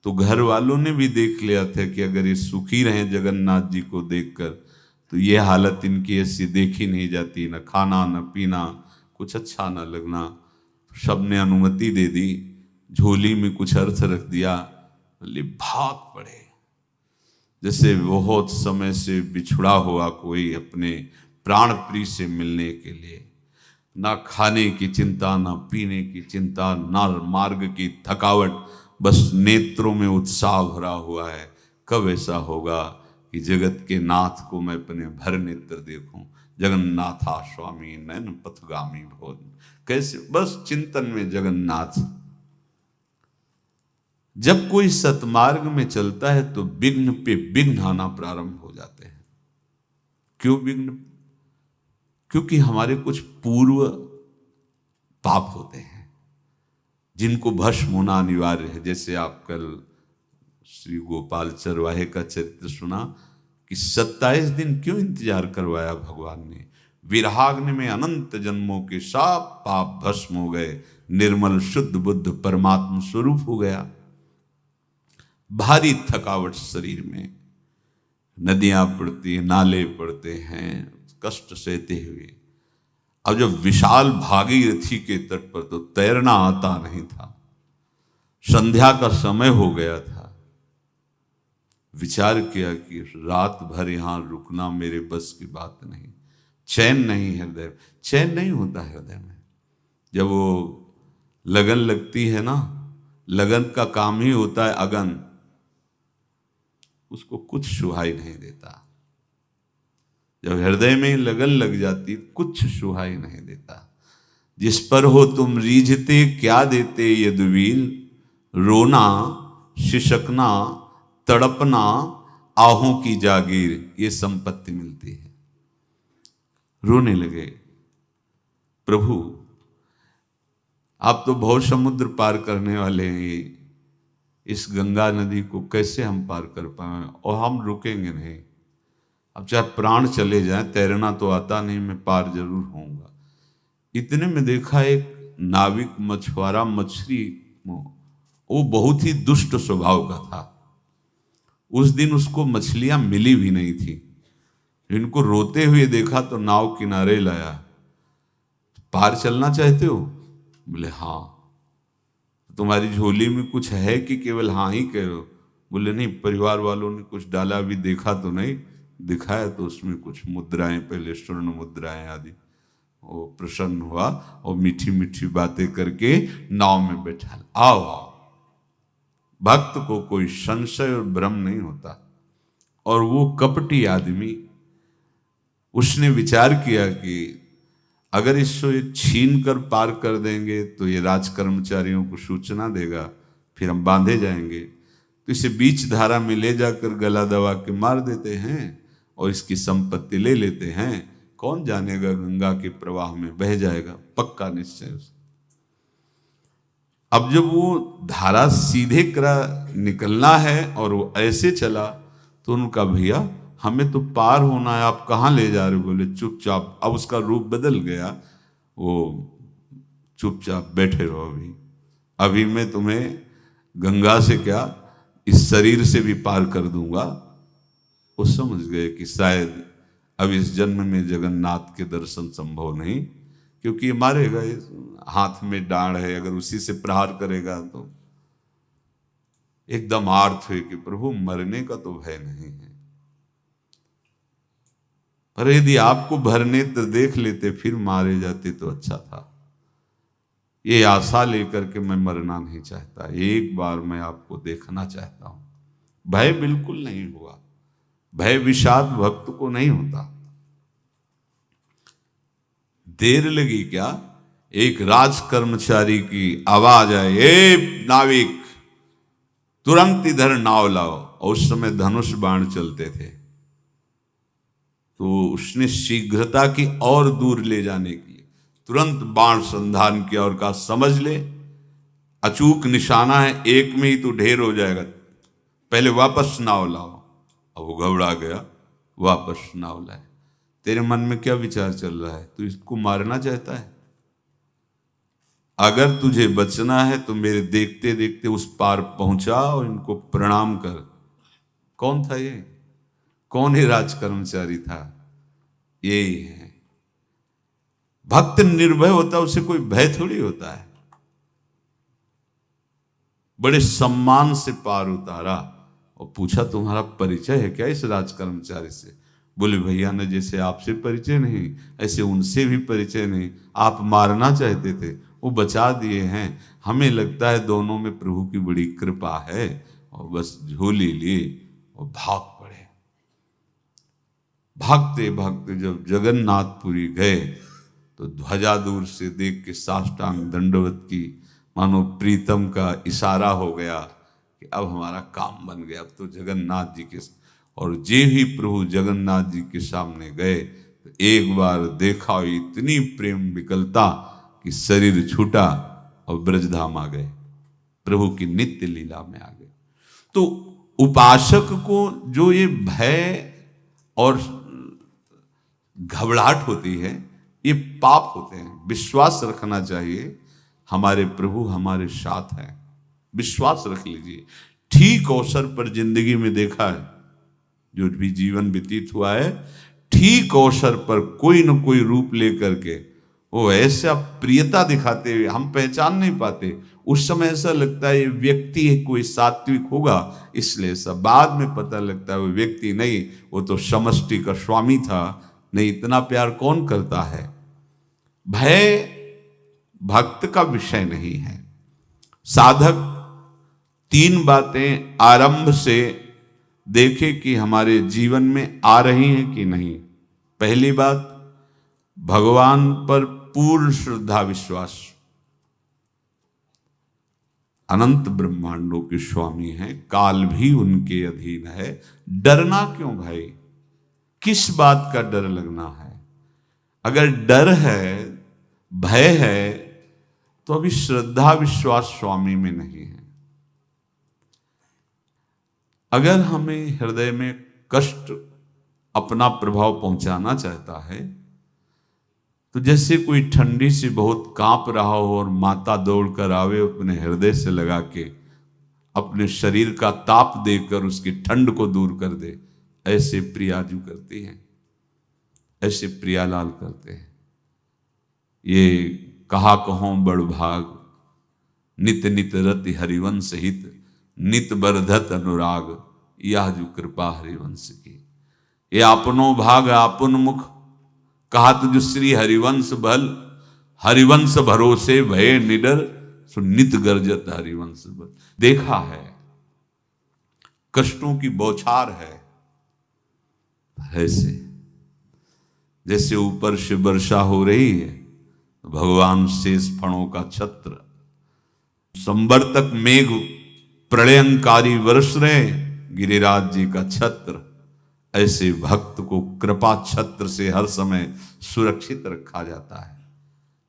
तो घर वालों ने भी देख लिया था कि अगर ये सुखी रहे जगन्नाथ जी को देखकर तो ये हालत इनकी ऐसी देखी नहीं जाती, न खाना न पीना, कुछ अच्छा न लगना। सब ने अनुमति दे दी, झोली में कुछ अर्थ रख दिया, बोले भाग पड़े जैसे बहुत समय से बिछुड़ा हुआ कोई अपने प्राण प्रिय से मिलने के लिए। ना खाने की चिंता, ना पीने की चिंता, ना मार्ग की थकावट, बस नेत्रों में उत्साह भरा हुआ है। कब ऐसा होगा कि जगत के नाथ को मैं अपने भर नेत्र देखूं। जगन्नाथा स्वामी नयन पथगामी भोज, कैसे बस चिंतन में जगन्नाथ। जब कोई सतमार्ग में चलता है तो विघ्न पे विघ्न आना प्रारंभ हो जाते हैं। क्यों विघ्न? क्योंकि हमारे कुछ पूर्व पाप होते हैं जिनको भस्म होना अनिवार्य है। जैसे आप कल श्री गोपाल चरवाहे का चरित्र सुना कि 27 दिन क्यों इंतजार करवाया भगवान ने। विरहाग्नि में अनंत जन्मों के सब पाप भस्म हो गए, निर्मल शुद्ध बुद्ध परमात्मा स्वरूप हो गया। भारी थकावट शरीर में, नदियां पड़ती हैं, नाले पड़ते हैं, कष्ट सहते हुए। अब जब विशाल भागीरथी के तट पर तो तैरना आता नहीं था, संध्या का समय हो गया था। विचार किया कि रात भर यहां रुकना मेरे बस की बात नहीं। चैन नहीं हृदय, चैन नहीं होता हृदय में। जब वो लगन लगती है ना, लगन का काम ही होता है अगन, उसको कुछ सुहाई नहीं देता। जब हृदय में लगन लग जाती कुछ सुहाई नहीं देता। जिस पर हो तुम रीझते क्या देते यदुवीर, रोना शिशकना तड़पना आहों की जागीर, ये संपत्ति मिलती है। रोने लगे, प्रभु आप तो भव समुद्र पार करने वाले हैं, इस गंगा नदी को कैसे हम पार कर पाए, और हम रुकेंगे नहीं। अब चाहे प्राण चले जाए, तैरना तो आता नहीं, मैं पार जरूर होऊंगा। इतने में देखा एक नाविक मछुआरा मछली, वो बहुत ही दुष्ट स्वभाव का था। उस दिन उसको मछलियां मिली भी नहीं थी। इनको रोते हुए देखा तो नाव किनारे लाया। पार चलना चाहते हो? बोले हाँ। तुम्हारी झोली में कुछ है कि केवल हाँ ही कह रहे हो? बोले नहीं, परिवार वालों ने कुछ डाला, भी देखा तो नहीं। दिखाया तो उसमें कुछ मुद्राएं, पहले स्वर्ण मुद्राएं आदि। वो प्रसन्न हुआ और मीठी मीठी बातें करके नाव में बैठा। आओ आओ। भक्त को कोई संशय और भ्रम नहीं होता। और वो कपटी आदमी, उसने विचार किया कि अगर इसको छीन कर पार कर देंगे तो ये राज कर्मचारियों को सूचना देगा, फिर हम बांधे जाएंगे। तो इसे बीच धारा में ले जाकर गला दबा के मार देते हैं और इसकी संपत्ति ले लेते हैं। कौन जानेगा, गंगा के प्रवाह में बह जाएगा, पक्का निश्चय। अब जब वो धारा सीधे निकलना है और वो ऐसे चला तो उनका भैया हमें तो पार होना है, आप कहाँ ले जा रहे हो? बोले चुपचाप। अब उसका रूप बदल गया, वो चुपचाप बैठे रहो, अभी मैं तुम्हें गंगा से क्या इस शरीर से भी पार कर दूंगा। वो समझ गए कि शायद अब इस जन्म में जगन्नाथ के दर्शन संभव नहीं, क्योंकि ये मारेगा, हाथ में डांड है, अगर उसी से प्रहार करेगा तो। एकदम आर्थ हुए कि प्रभु मरने का तो भय नहीं है, पर यदि आपको भरने तो देख लेते फिर मारे जाते तो अच्छा था। ये आशा लेकर के मैं मरना नहीं चाहता, एक बार मैं आपको देखना चाहता हूं। भय बिल्कुल नहीं हुआ। भय विषाद भक्त को नहीं होता। देर लगी क्या, एक राज कर्मचारी की आवाज आई, ए नाविक तुरंत इधर नाव लाओ। और उस समय धनुष बाण चलते थे, तो उसने शीघ्रता की और दूर ले जाने के लिए तुरंत बाण संधान किया और कहा समझ ले अचूक निशाना है, एक में ही तो ढेर हो जाएगा, पहले वापस नाव लाओ। अब वो घबरा गया, वापस नाव लाए। तेरे मन में क्या विचार चल रहा है? तू इसको मारना चाहता है? अगर तुझे बचना है तो मेरे देखते देखते उस पार पहुंचा और इनको प्रणाम कर। कौन था ये? कौन ही राज कर्मचारी था? यही है भक्त। निर्भय होता, उसे कोई भय थोड़ी होता है। बड़े सम्मान से पार उतारा और पूछा तुम्हारा परिचय है क्या इस राज कर्मचारी से? बोले भैया ने जैसे आपसे परिचय नहीं, ऐसे उनसे भी परिचय नहीं। आप मारना चाहते थे, वो बचा दिए हैं। हमें लगता है दोनों में प्रभु की बड़ी कृपा है। और बस झोली लिए और भाग पड़े। भागते भागते जब जगन्नाथपुरी गए तो ध्वजा दूर से देख के साष्टांग दंडवत की, मानो प्रीतम का इशारा हो गया कि अब हमारा काम बन गया। अब तो जगन्नाथ जी के, और जे ही प्रभु जगन्नाथ जी के सामने गए तो एक बार देखा इतनी प्रेम विकलता कि शरीर छूटा और ब्रजधाम आ गए, प्रभु की नित्य लीला में आ गए। तो उपासक को जो ये भय और घबराहट होती है, ये पाप होते हैं। विश्वास रखना चाहिए हमारे प्रभु हमारे साथ हैं। विश्वास रख लीजिए। ठीक अवसर पर जिंदगी में देखा है, जो भी जीवन व्यतीत हुआ है, ठीक अवसर पर कोई न कोई रूप लेकर के वो ऐसा प्रियता दिखाते हुए हम पहचान नहीं पाते। उस समय ऐसा लगता है ये व्यक्ति है, कोई सात्विक होगा, इसलिए सब बाद में पता लगता है वो व्यक्ति नहीं, वो तो समष्टि का स्वामी था। नहीं, इतना प्यार कौन करता है? भय भक्त का विषय नहीं है। साधक 3 बातें आरंभ से देखे कि हमारे जीवन में आ रही हैं कि नहीं। पहली बात, भगवान पर पूर्ण श्रद्धा विश्वास। अनंत ब्रह्मांडों के स्वामी हैं, काल भी उनके अधीन है। डरना क्यों भाई? किस बात का डर लगना है? अगर डर है, भय है, तो अभी श्रद्धा विश्वास स्वामी में नहीं है। अगर हमें हृदय में कष्ट अपना प्रभाव पहुंचाना चाहता है, तो जैसे कोई ठंडी से बहुत कांप रहा हो और माता दौड़कर आवे, अपने हृदय से लगा के अपने शरीर का ताप देकर उसकी ठंड को दूर कर दे, ऐसे प्रियाजू करती हैं, ऐसे प्रियालाल करते हैं। ये कहा कहो बड़ भाग, नित नित रति हरिवंश हित, नित बरधत अनुराग, यह जो कृपा हरिवंश की। ये आपनो भाग आपन मुख, कहा तुझ श्री हरिवंश बल, हरिवंश भरोसे भय निडर, सो नित गर्जत हरिवंश बल। देखा है कष्टों की बौछार है, ऐसे जैसे ऊपर से वर्षा हो रही है, भगवान शेष फणों का छत्र, संवर्तक मेघ प्रलयंकारी वर्ष रहे, गिरिराज जी का छत्र। ऐसे भक्त को कृपा छत्र से हर समय सुरक्षित रखा जाता है।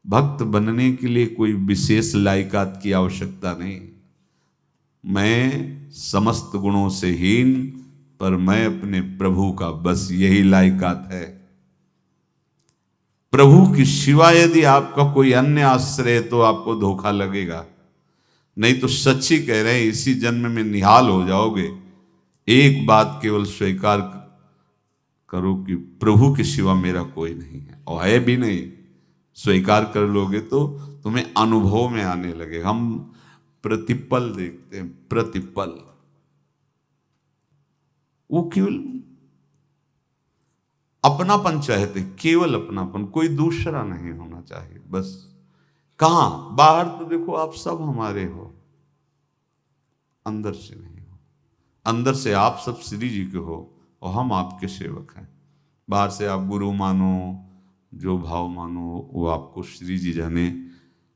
भक्त बनने के लिए कोई विशेष लायकात की आवश्यकता नहीं। मैं समस्त गुणों से हीन, पर मैं अपने प्रभु का, बस यही लायकात है। प्रभु की सिवा यदि आपका कोई अन्य आश्रय है तो आपको धोखा लगेगा। नहीं तो सच्ची कह रहे हैं, इसी जन्म में निहाल हो जाओगे। एक बात केवल स्वीकार करो कि प्रभु के सिवा मेरा कोई नहीं है, और है भी नहीं। स्वीकार कर लोगे तो तुम्हें अनुभव में आने लगेगा। हम प्रतिपल देखते हैं, प्रतिपल, वो केवल अपनापन चाहते, केवल अपनापन, कोई दूसरा नहीं होना चाहिए। बस कहां बाहर तो देखो आप सब हमारे हो, अंदर से नहीं हो। अंदर से आप सब श्री जी के हो और हम आपके सेवक हैं। बाहर से आप गुरु मानो, जो भाव मानो, वो आपको श्री जी जाने।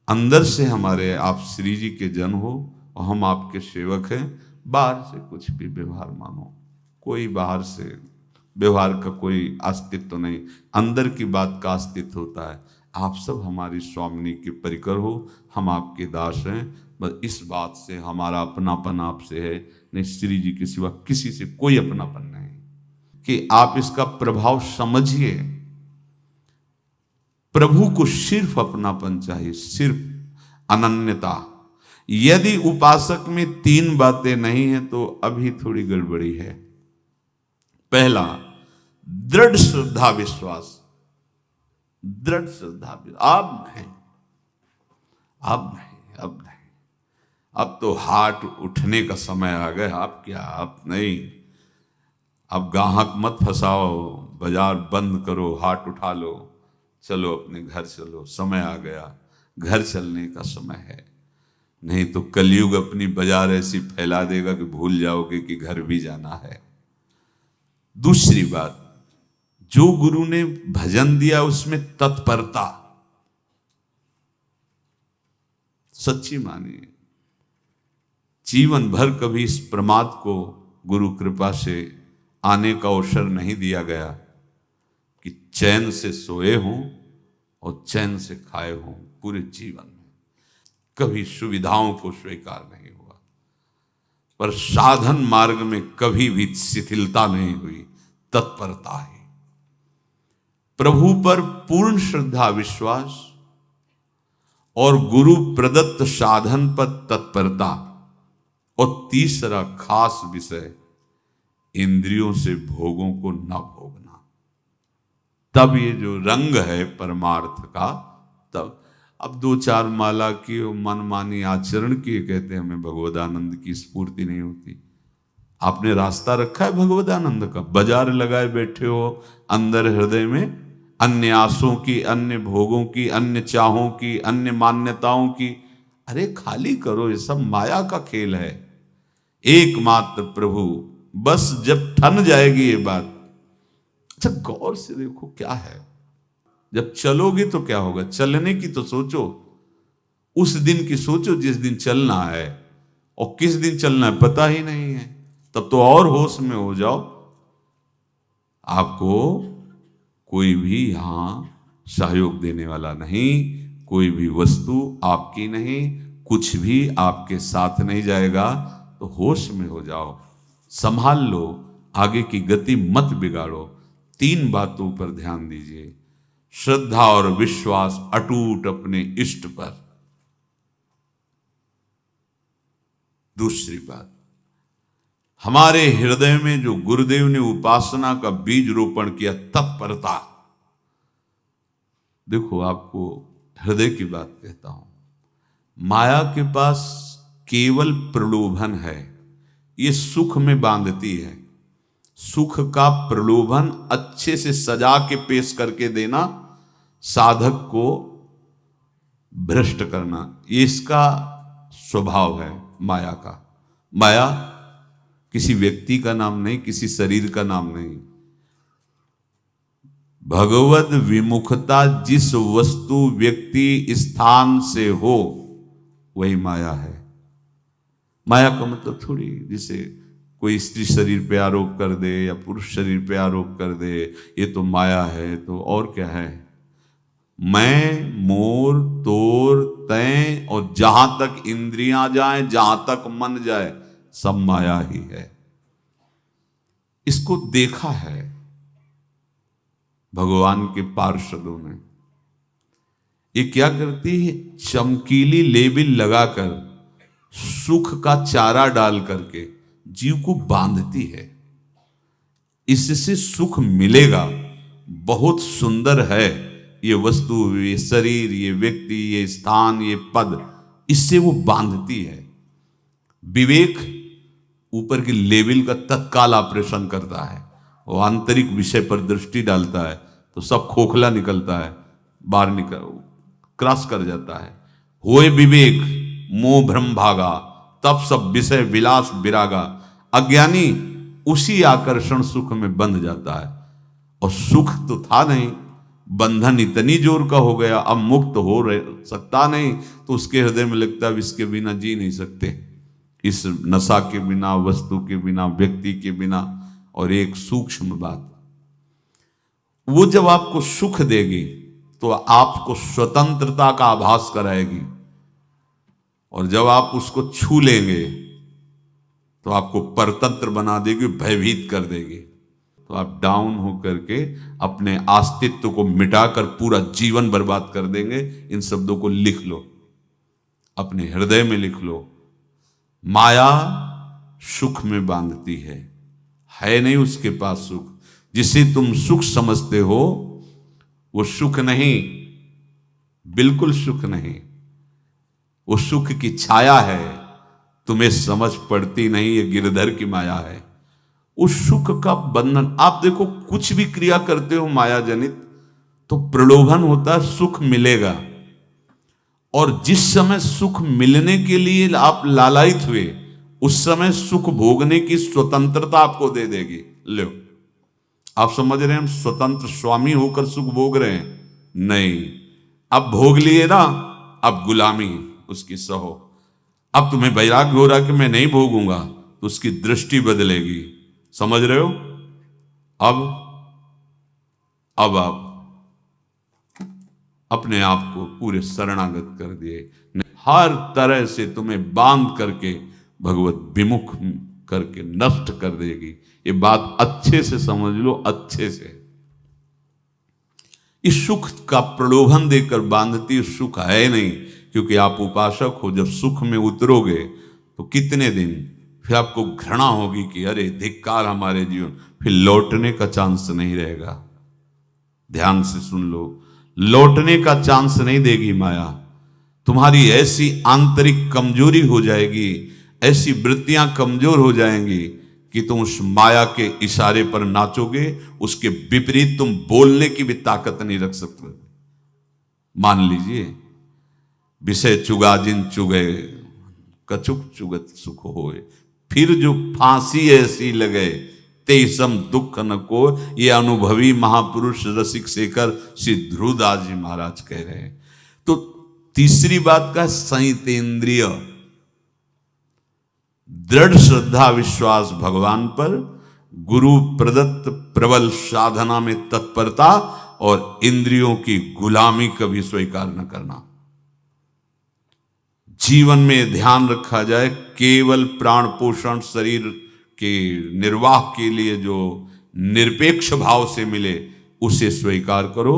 अंदर से हमारे आप श्री जी के जन हो और हम आपके सेवक हैं। बाहर से कुछ भी व्यवहार मानो, कोई बाहर से व्यवहार का कोई अस्तित्व तो नहीं, अंदर की बात का अस्तित्व होता है। आप सब हमारी स्वामिनी के परिकर हो, हम आपके दास हैं। बस इस बात से हमारा अपनापन आपसे है, नहीं श्री जी के सिवा किसी से कोई अपनापन नहीं, कि आप इसका प्रभाव समझिए। प्रभु को सिर्फ अपनापन चाहिए, सिर्फ अनन्यता। यदि उपासक में 3 बातें नहीं है तो अभी थोड़ी गड़बड़ी है। पहला, दृढ़ श्रद्धा विश्वास। दृढ़ श्रद्धा, अब नहीं, अब नहीं, अब नहीं, अब तो हाथ उठने का समय आ गया। अब क्या, अब नहीं, अब गाहक मत फंसाओ, बाजार बंद करो, हाथ उठा लो, चलो अपने घर चलो, समय आ गया, घर चलने का समय है। नहीं तो कलयुग अपनी बाजार ऐसी फैला देगा कि भूल जाओगे कि घर भी जाना है। दूसरी बात, जो गुरु ने भजन दिया उसमें तत्परता, सच्ची मानिए। जीवन भर कभी इस प्रमाद को गुरु कृपा से आने का अवसर नहीं दिया गया कि चैन से सोए हों और चैन से खाए हों। पूरे जीवन में कभी सुविधाओं को स्वीकार नहीं हुआ, पर साधन मार्ग में कभी भी शिथिलता नहीं हुई, तत्परता ही। प्रभु पर पूर्ण श्रद्धा विश्वास और गुरु प्रदत्त साधन पर तत्परता। और तीसरा खास विषय, इंद्रियों से भोगों को न भोगना। तब ये जो रंग है परमार्थ का, तब अब 2-4 माला की मनमानी आचरण की कहते हैं हमें भगवदानंद की स्फूर्ति नहीं होती। आपने रास्ता रखा है भगवदानंद का, बाजार लगाए बैठे हो अंदर हृदय में, अन्य आसों की, अन्य भोगों की, अन्य चाहों की, अन्य मान्यताओं की। अरे खाली करो, ये सब माया का खेल है। एकमात्र प्रभु, बस जब ठन जाएगी ये बात। अच्छा गौर से देखो क्या है, जब चलोगे तो क्या होगा, चलने की तो सोचो, उस दिन की सोचो जिस दिन चलना है, और किस दिन चलना है पता ही नहीं है, तब तो और होश में हो जाओ। आपको कोई भी यहां सहयोग देने वाला नहीं, कोई भी वस्तु आपकी नहीं, कुछ भी आपके साथ नहीं जाएगा। तो होश में हो जाओ, संभाल लो, आगे की गति मत बिगाड़ो। 3 बातों पर ध्यान दीजिए, श्रद्धा और विश्वास अटूट अपने इष्ट पर। दूसरी बात, हमारे हृदय में जो गुरुदेव ने उपासना का बीज रोपण किया, तत्परता। देखो आपको हृदय की बात कहता हूं, माया के पास केवल प्रलोभन है, ये सुख में बांधती है। सुख का प्रलोभन अच्छे से सजा के पेश करके देना, साधक को भ्रष्ट करना, ये इसका स्वभाव है माया का। माया किसी व्यक्ति का नाम नहीं, किसी शरीर का नाम नहीं। भगवद विमुखता जिस वस्तु, व्यक्ति, स्थान से हो वही माया है। माया का मतलब थोड़ी जैसे कोई स्त्री शरीर पे आरोप कर दे या पुरुष शरीर पे आरोप कर दे, ये तो माया है, तो और क्या है। मैं, मोर, तोर, तय और जहां तक इंद्रियां जाए, जहां तक मन जाए, सब माया ही है। इसको देखा है भगवान के पार्षदों ने। ये क्या करती है, चमकीली लेबिल लगाकर, सुख का चारा डाल करके जीव को बांधती है। इससे सुख मिलेगा, बहुत सुंदर है ये वस्तु, ये शरीर, ये व्यक्ति, ये स्थान, ये पद, इससे वो बांधती है। विवेक ऊपर की लेवल का तत्काल ऑपरेशन करता है, वो आंतरिक विषय पर दृष्टि डालता है तो सब खोखला निकलता है, बाहर निकल क्रॉस कर जाता है। होए विवेक मोह भ्रम भागा, तब सब विषय विलास विरागा। अज्ञानी उसी आकर्षण सुख में बंध जाता है, और सुख तो था नहीं, बंधन इतनी जोर का हो गया, अब मुक्त हो सकता नहीं, तो उसके हृदय में लगता है इसके बिना जी नहीं सकते, इस नशा के बिना, वस्तु के बिना, व्यक्ति के बिना। और एक सूक्ष्म बात, वो जब आपको सुख देगी तो आपको स्वतंत्रता का आभास कराएगी, और जब आप उसको छू लेंगे तो आपको परतंत्र बना देगी, भयभीत कर देगी। तो आप डाउन होकर के अपने अस्तित्व को मिटाकर पूरा जीवन बर्बाद कर देंगे। इन शब्दों को लिख लो, अपने हृदय में लिख लो। माया सुख में बांधती है नहीं उसके पास सुख। जिसे तुम सुख समझते हो वो सुख नहीं, बिल्कुल सुख नहीं। वो सुख की छाया है, तुम्हें समझ पड़ती नहीं, ये गिरधर की माया है। उस सुख का बंधन, आप देखो कुछ भी क्रिया करते हो माया जनित तो प्रलोभन होता है, सुख मिलेगा। और जिस समय सुख मिलने के लिए आप लालायित हुए, उस समय सुख भोगने की स्वतंत्रता आपको दे देगी। लो, आप समझ रहे हैं हम स्वतंत्र स्वामी होकर सुख भोग रहे हैं? नहीं, अब भोग लिए ना, अब गुलामी उसकी सहो। अब तुम्हें वैराग्य हो रहा कि मैं नहीं भोगूंगा, तो उसकी दृष्टि बदलेगी। समझ रहे हो? अब आप अपने आप को पूरे शरणागत कर दिए। हर तरह से तुम्हें बांध करके भगवत विमुख करके नष्ट कर देगी। ये बात अच्छे से समझ लो, अच्छे से। इस सुख का प्रलोभन देकर बांधती सुख है नहीं, क्योंकि आप उपासक हो। जब सुख में उतरोगे तो कितने दिन फिर आपको घृणा होगी कि अरे धिक्कार हमारे जीवन, फिर लौटने का चांस नहीं रहेगा। ध्यान से सुन लो, लौटने का चांस नहीं देगी माया। तुम्हारी ऐसी आंतरिक कमजोरी हो जाएगी, ऐसी वृत्तियां कमजोर हो जाएंगी कि तुम उस माया के इशारे पर नाचोगे, उसके विपरीत तुम बोलने की भी ताकत नहीं रख सकते। मान लीजिए, विषय चुगा जिन चुगे, कछुक चुगत सुख होए, फिर जो फांसी ऐसी लगे तेसम दुख न को। ये अनुभवी महापुरुष रसिक शेखर श्री ध्रुवदास जी महाराज कह रहे हैं। तो तीसरी बात का संयतेंद्रिय, दृढ़ श्रद्धा विश्वास भगवान पर, गुरु प्रदत्त प्रबल साधना में तत्परता, और इंद्रियों की गुलामी कभी स्वीकार न करना। जीवन में ध्यान रखा जाए, केवल प्राण पोषण शरीर के निर्वाह के लिए जो निरपेक्ष भाव से मिले उसे स्वीकार करो,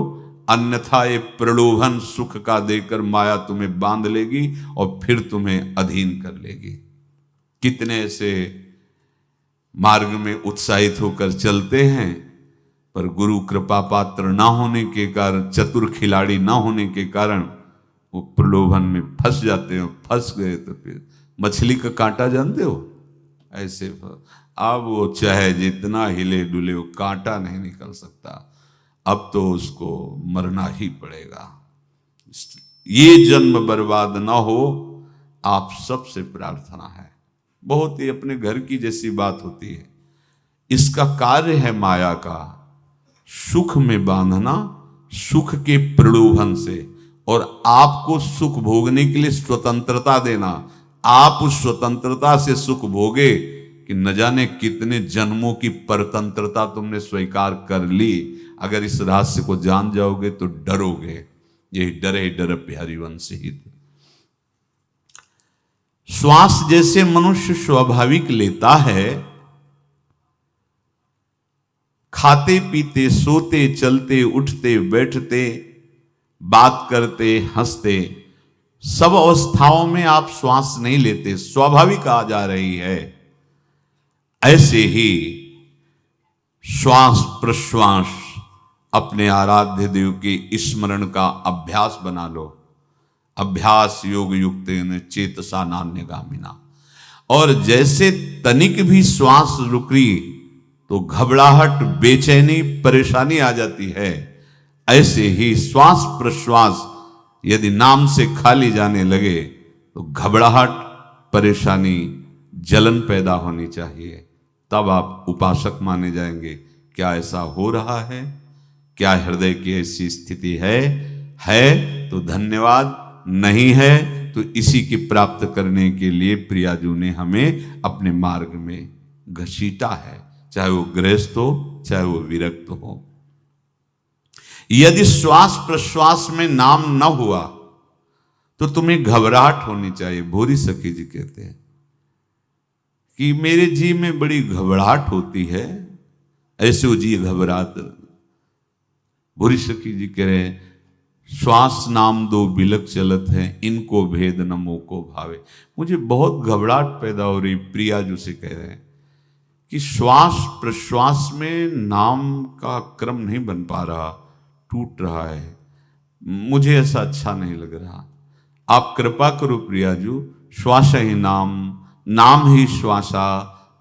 अन्यथा ये प्रलोभन सुख का देकर माया तुम्हें बांध लेगी और फिर तुम्हें अधीन कर लेगी। कितने ऐसे मार्ग में उत्साहित होकर चलते हैं, पर गुरु कृपा पात्र ना होने के कारण, चतुर खिलाड़ी ना होने के कारण वो प्रलोभन में फंस जाते हैं। फंस गए तो फिर मछली का कांटा जानते हो, ऐसे अब वो चाहे जितना हिले डुले वो कांटा नहीं निकल सकता। अब तो उसको मरना ही पड़ेगा। ये जन्म बर्बाद ना हो, आप सबसे प्रार्थना है। बहुत ही अपने घर की जैसी बात होती है। इसका कार्य है माया का सुख में बांधना, सुख के प्रलोभन से, और आपको सुख भोगने के लिए स्वतंत्रता देना। आप उस स्वतंत्रता से सुख भोगे कि न जाने कितने जन्मों की परतंत्रता तुमने स्वीकार कर ली। अगर इस रहस्य को जान जाओगे तो डरोगे। यही डरे डर हरिवंश हित। श्वास जैसे मनुष्य स्वाभाविक लेता है, खाते पीते सोते चलते उठते बैठते बात करते हंसते, सब अवस्थाओं में आप श्वास नहीं लेते, स्वाभाविक आ जा रही है। ऐसे ही श्वास प्रश्वास अपने आराध्य देव के स्मरण का अभ्यास बना लो। अभ्यास योग युक्तेन चेतसा नान्यगामिना। और जैसे तनिक भी श्वास रुकी तो घबराहट, बेचैनी, परेशानी आ जाती है, ऐसे ही श्वास प्रश्वास यदि नाम से खाली जाने लगे तो घबराहट, परेशानी, जलन पैदा होनी चाहिए। तब आप उपासक माने जाएंगे। क्या ऐसा हो रहा है? क्या हृदय की ऐसी स्थिति है तो धन्यवाद, नहीं है तो इसी की प्राप्त करने के लिए प्रियाजू ने हमें अपने मार्ग में घसीटा है, चाहे वो गृहस्थ हो चाहे वो विरक्त हो। यदि श्वास प्रश्वास में नाम न हुआ तो तुम्हें घबराहट होनी चाहिए। भूरी सखी जी कहते हैं कि मेरे जी में बड़ी घबराहट होती है, ऐसे वो जी घबरात। भूरी सखी जी कह रहे हैं श्वास नाम दो बिलक चलत है, इनको भेद न मोको भावे। मुझे बहुत घबराहट पैदा हो रही। प्रिया जो से कह रहे हैं कि श्वास प्रश्वास में नाम का क्रम नहीं बन पा रहा, टूट रहा है, मुझे ऐसा अच्छा नहीं लग रहा। आप कृपा करो प्रियाजू, श्वास ही नाम, नाम ही श्वासा,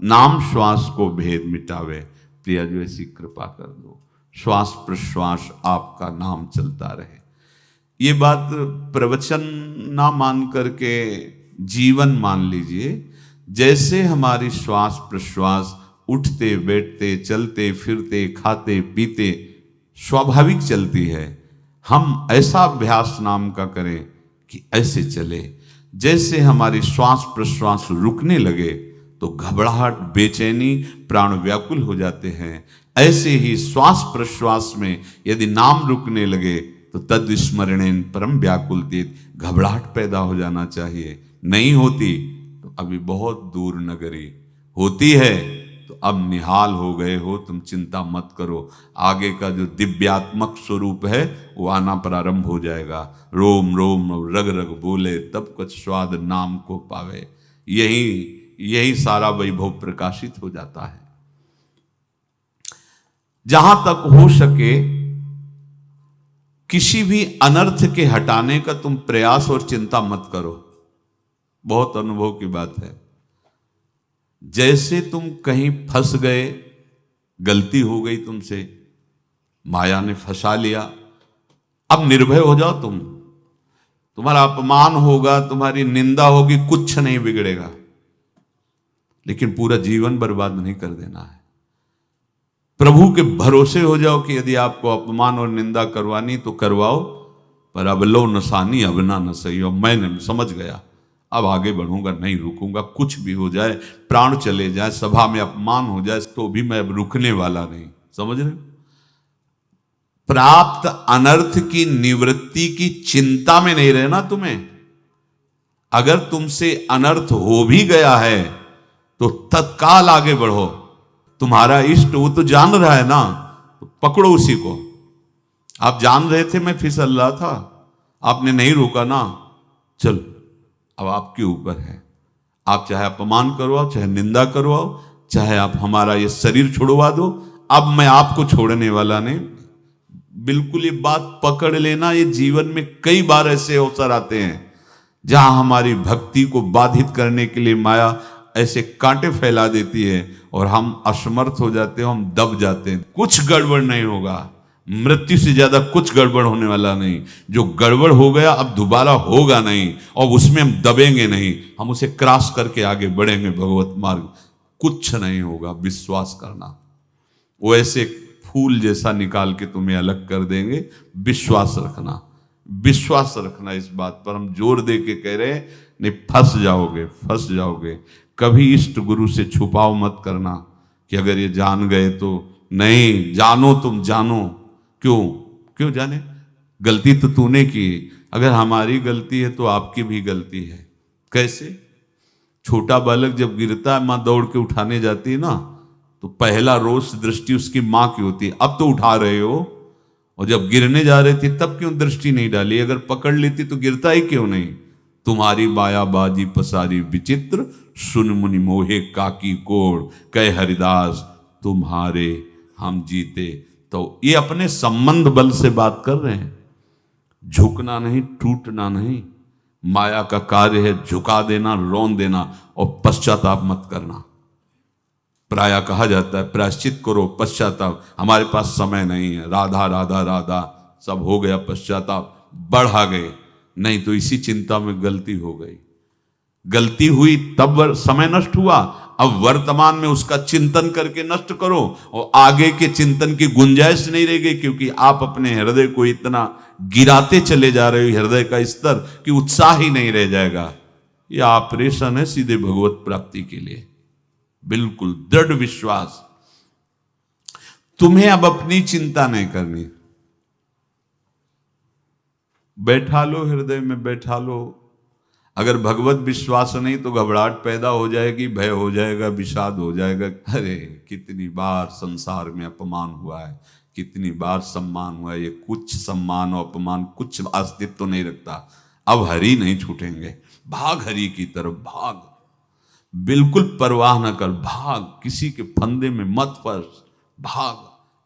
नाम श्वास को भेद मिटावे। प्रियाजू ऐसी कृपा कर दो, श्वास प्रश्वास आपका नाम चलता रहे। ये बात प्रवचन ना मान करके जीवन मान लीजिए। जैसे हमारी श्वास प्रश्वास उठते बैठते चलते फिरते खाते पीते स्वाभाविक चलती है, हम ऐसा अभ्यास नाम का करें कि ऐसे चले। जैसे हमारी श्वास प्रश्वास रुकने लगे तो घबराहट बेचैनी प्राण व्याकुल हो जाते हैं, ऐसे ही श्वास प्रश्वास में यदि नाम रुकने लगे तो तद स्मरणेन परम व्याकुलतीत, घबराहट पैदा हो जाना चाहिए। नहीं होती तो अभी बहुत दूर नगरी, होती है तो अब निहाल हो गए हो, तुम चिंता मत करो। आगे का जो दिव्यात्मक स्वरूप है वो आना प्रारंभ हो जाएगा। रोम रोम रग रग बोले तब कुछ स्वाद नाम को पावे। यही सारा वैभव प्रकाशित हो जाता है। जहां तक हो सके किसी भी अनर्थ के हटाने का तुम प्रयास और चिंता मत करो। बहुत अनुभव की बात है। जैसे तुम कहीं फंस गए, गलती हो गई तुमसे, माया ने फंसा लिया, अब निर्भय हो जाओ। तुम्हारा अपमान होगा, तुम्हारी निंदा होगी, कुछ नहीं बिगड़ेगा, लेकिन पूरा जीवन बर्बाद नहीं कर देना है। प्रभु के भरोसे हो जाओ कि यदि आपको अपमान और निंदा करवानी तो करवाओ, पर अब लो नसानी अब ना न सही हो। मैं समझ गया, अब आगे बढ़ूंगा, नहीं रुकूंगा। कुछ भी हो जाए, प्राण चले जाए, सभा में अपमान हो जाए, तो भी मैं अब रुकने वाला नहीं। समझ रहे? प्राप्त अनर्थ की निवृत्ति की चिंता में नहीं रहना तुम्हें। अगर तुमसे अनर्थ हो भी गया है तो तत्काल आगे बढ़ो। तुम्हारा इष्ट वो तो जान रहा है ना, तो पकड़ो उसी को। आप जान रहे थे मैं फिसल रहा था, आपने नहीं रोका ना, चलो अब आपके ऊपर है। आप चाहे अपमान करवाओ, चाहे निंदा करवाओ, चाहे आप हमारा ये शरीर छुड़वा दो, अब मैं आपको छोड़ने वाला नहीं। बिल्कुल ये बात पकड़ लेना। ये जीवन में कई बार ऐसे अवसर आते हैं जहां हमारी भक्ति को बाधित करने के लिए माया ऐसे कांटे फैला देती है और हम असमर्थ हो जाते हैं, हम दब जाते हैं। कुछ गड़बड़ नहीं होगा, मृत्यु से ज्यादा कुछ गड़बड़ होने वाला नहीं। जो गड़बड़ हो गया अब दोबारा होगा नहीं, और उसमें हम दबेंगे नहीं, हम उसे क्रॉस करके आगे बढ़ेंगे भगवत मार्ग। कुछ नहीं होगा, विश्वास करना। वो ऐसे फूल जैसा निकाल के तुम्हें अलग कर देंगे। विश्वास रखना, विश्वास रखना। इस बात पर हम जोर दे के कह रहे हैं, नहीं फंस जाओगे, फंस जाओगे। कभी इष्ट गुरु से छुपाव मत करना कि अगर ये जान गए तो। नहीं, जानो, तुम जानो। क्यों जाने? गलती तो तूने की। अगर हमारी गलती है तो आपकी भी गलती है। कैसे? छोटा बालक जब गिरता है, मां दौड़ के उठाने जाती है ना, तो पहला रोष दृष्टि उसकी मां की होती है। अब तो उठा रहे हो, और जब गिरने जा रहे थे तब क्यों दृष्टि नहीं डाली? अगर पकड़ लेती तो गिरता ही क्यों नहीं? तुम्हारी माया बाजी पसारी विचित्र, सुन मुनि मोहे काकी कोड़, कह हरिदास तुम्हारे हम जीते। तो ये अपने संबंध बल से बात कर रहे हैं। झुकना नहीं, टूटना नहीं। माया का कार्य है झुका देना, रौन देना, और पश्चाताप मत करना। प्रायः कहा जाता है प्रायश्चित करो, पश्चाताप। हमारे पास समय नहीं है। राधा राधा राधा सब हो गया, पश्चाताप बढ़ा गए। नहीं तो इसी चिंता में गलती हो गई। गलती हुई तब समय नष्ट हुआ, अब वर्तमान में उसका चिंतन करके नष्ट करो और आगे के चिंतन की गुंजाइश नहीं रहेगी, क्योंकि आप अपने हृदय को इतना गिराते चले जा रहे हो, हृदय का स्तर, कि उत्साह ही नहीं रह जाएगा। यह ऑपरेशन है सीधे भगवत प्राप्ति के लिए। बिल्कुल दृढ़ विश्वास। तुम्हें अब अपनी चिंता नहीं करनी, बैठा लो हृदय में, बैठा लो। अगर भगवत विश्वास नहीं तो घबराहट पैदा हो जाएगी, भय हो जाएगा, विषाद हो जाएगा। अरे कितनी बार संसार में अपमान हुआ है, कितनी बार सम्मान हुआ है, ये कुछ सम्मान और अपमान कुछ अस्तित्व तो नहीं रखता। अब हरि नहीं छूटेंगे, भाग हरि की तरफ भाग, बिल्कुल परवाह न कर, भाग, किसी के फंदे में मत फंस, भाग।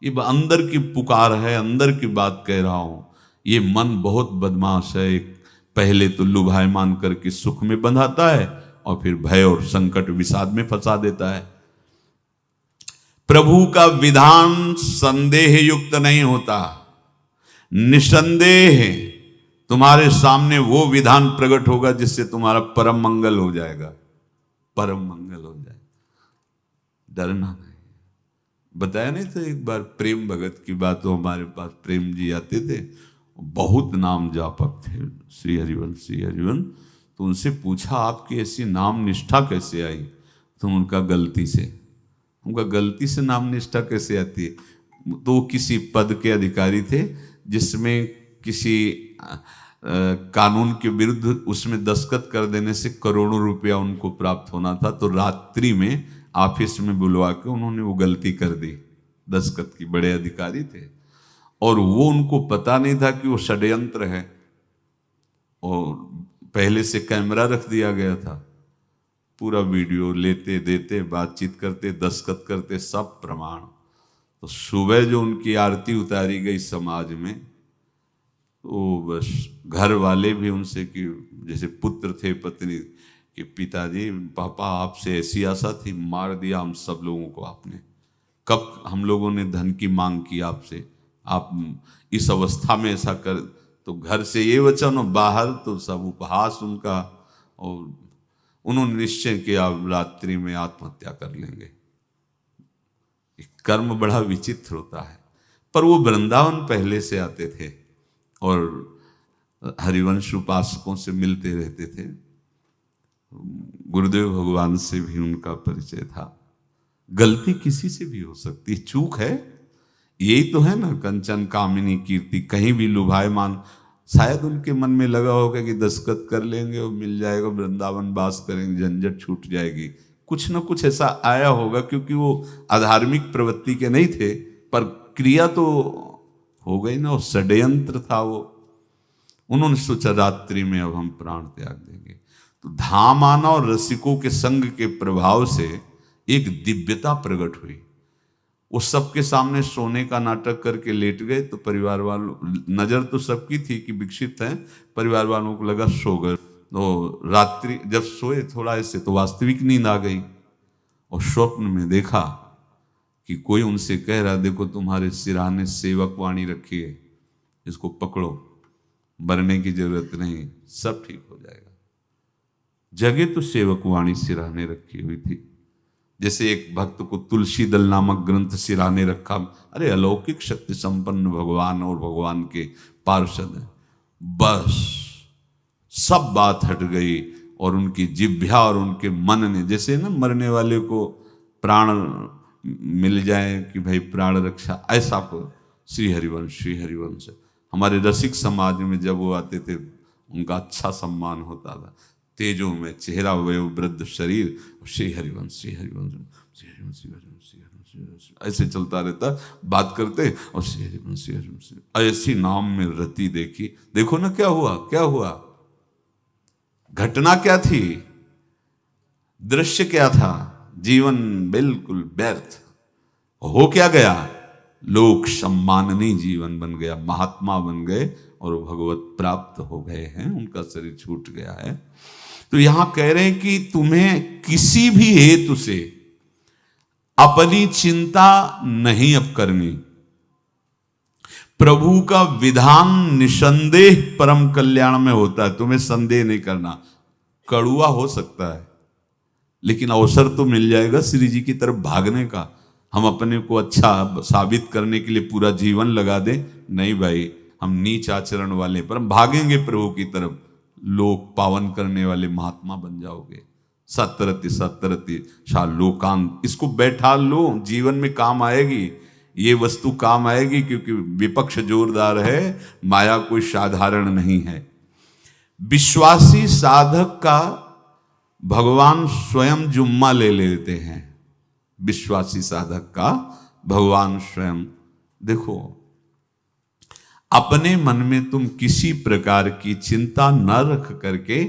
ये अंदर की पुकार है, अंदर की बात कह रहा हूं। ये मन बहुत बदमाश है, पहले तो लुभायमान करके सुख में बंधाता है और फिर भय और संकट विषाद में फंसा देता है। प्रभु का विधान संदेह युक्त नहीं होता, निसंदेह तुम्हारे सामने वो विधान प्रकट होगा जिससे तुम्हारा परम मंगल हो जाएगा, परम मंगल हो जाएगा। डरना नहीं। बताया नहीं था एक बार प्रेम भगत की बात, तो हमारे पास प्रेम जी आते थे, बहुत नाम जापक थे, श्री हरिवंश श्री हरिवंश। तो उनसे पूछा आपकी ऐसी नाम निष्ठा कैसे आई? तो उनका गलती से नाम निष्ठा कैसे आती है? तो किसी पद के अधिकारी थे जिसमें किसी कानून के विरुद्ध उसमें दस्तखत कर देने से करोड़ों रुपया उनको प्राप्त होना था। तो रात्रि में ऑफिस में बुलवा के उन्होंने वो गलती कर दी दस्तखत की। बड़े अधिकारी थे और वो उनको पता नहीं था कि वो षड्यंत्र है, और पहले से कैमरा रख दिया गया था। पूरा वीडियो लेते देते, बातचीत करते, दस्तखत करते, सब प्रमाण। तो सुबह जो उनकी आरती उतारी गई समाज में, तो बस घर वाले भी उनसे कि जैसे पुत्र थे पत्नी कि पिताजी पापा आपसे ऐसी आशा थी, मार दिया हम सब लोगों को आपने। कब हम लोगों ने धन की मांग की आपसे, आप इस अवस्था में ऐसा कर। तो घर से ये वचन और बाहर तो सब उपहास उनका, और उन्होंने निश्चय किया रात्रि में आत्महत्या कर लेंगे। कर्म बड़ा विचित्र होता है। पर वो वृंदावन पहले से आते थे और हरिवंश उपासकों से मिलते रहते थे। गुरुदेव भगवान से भी उनका परिचय था। गलती किसी से भी हो सकती, चूक है, यही तो है ना। कंचन कामिनी कीर्ति, कहीं भी लुभायमान। शायद उनके मन में लगा होगा कि दस्तखत कर लेंगे और मिल जाएगा, वृंदावन वास करेंगे, झंझट छूट जाएगी। कुछ न कुछ ऐसा आया होगा, क्योंकि वो अधार्मिक प्रवृत्ति के नहीं थे, पर क्रिया तो हो गई ना, और षड्यंत्र था वो। उन्होंने सोचा रात्रि में अब हम प्राण त्याग देंगे। तो धाम आना और रसिकों के संग के प्रभाव से एक दिव्यता प्रकट हुई। वो सबके सामने सोने का नाटक करके लेट गए। तो परिवार वालों, नजर तो सबकी थी कि विकसित हैं, परिवार वालों को लगा सो गए। तो रात्रि जब सोए थोड़ा ऐसे, तो वास्तविक नींद आ गई और स्वप्न में देखा कि कोई उनसे कह रहा, देखो तुम्हारे सिरहाने सेवक वाणी रखी है, इसको पकड़ो, मरने की जरूरत नहीं, सब ठीक हो जाएगा। जगह तो सेवक वाणी सिरहाने रखी हुई थी। जैसे एक भक्त को तुलसी दल नामक ग्रंथ सिरहाने रखा। अरे अलौकिक शक्ति संपन्न भगवान और भगवान के पार्षद हैं। बस सब बात हट गई और उनकी जिह्वा और उनके मन ने, जैसे ना मरने वाले को प्राण मिल जाए कि भाई प्राण रक्षा, ऐसा को श्री हरिवंश हमारे रसिक समाज में जब वो आते थे उनका अच्छा सम्मान होता था। तेजो में चेहरा, वयो वृद्ध शरीर, श्री हरिवंश ऐसे चलता रहता, बात करते और श्री हरिवंश ऐसी नाम में रति देखी। देखो ना क्या हुआ, घटना क्या थी, दृश्य क्या था, जीवन बिल्कुल व्यर्थ हो क्या गया, लोक सम्माननीय जीवन बन गया, महात्मा बन गए और भगवत प्राप्त हो गए हैं, उनका शरीर छूट गया है। तो यहां कह रहे हैं कि तुम्हें किसी भी हेतु से अपनी चिंता नहीं अब करनी। प्रभु का विधान निसंदेह परम कल्याण में होता है, तुम्हें संदेह नहीं करना। कड़ुआ हो सकता है, लेकिन अवसर तो मिल जाएगा श्री जी की तरफ भागने का। हम अपने को अच्छा साबित करने के लिए पूरा जीवन लगा दें, नहीं भाई, हम नीच आचरण वाले पर हम भागेंगे प्रभु की तरफ, लोक पावन करने वाले महात्मा बन जाओगे। सतरति सतरति शा लोकांत, इसको बैठा लो, जीवन में काम आएगी, ये वस्तु काम आएगी, क्योंकि विपक्ष जोरदार है, माया कोई साधारण नहीं है। विश्वासी साधक का भगवान स्वयं जुम्मा ले लेते हैं। विश्वासी साधक का भगवान स्वयं, देखो अपने मन में तुम किसी प्रकार की चिंता न रख करके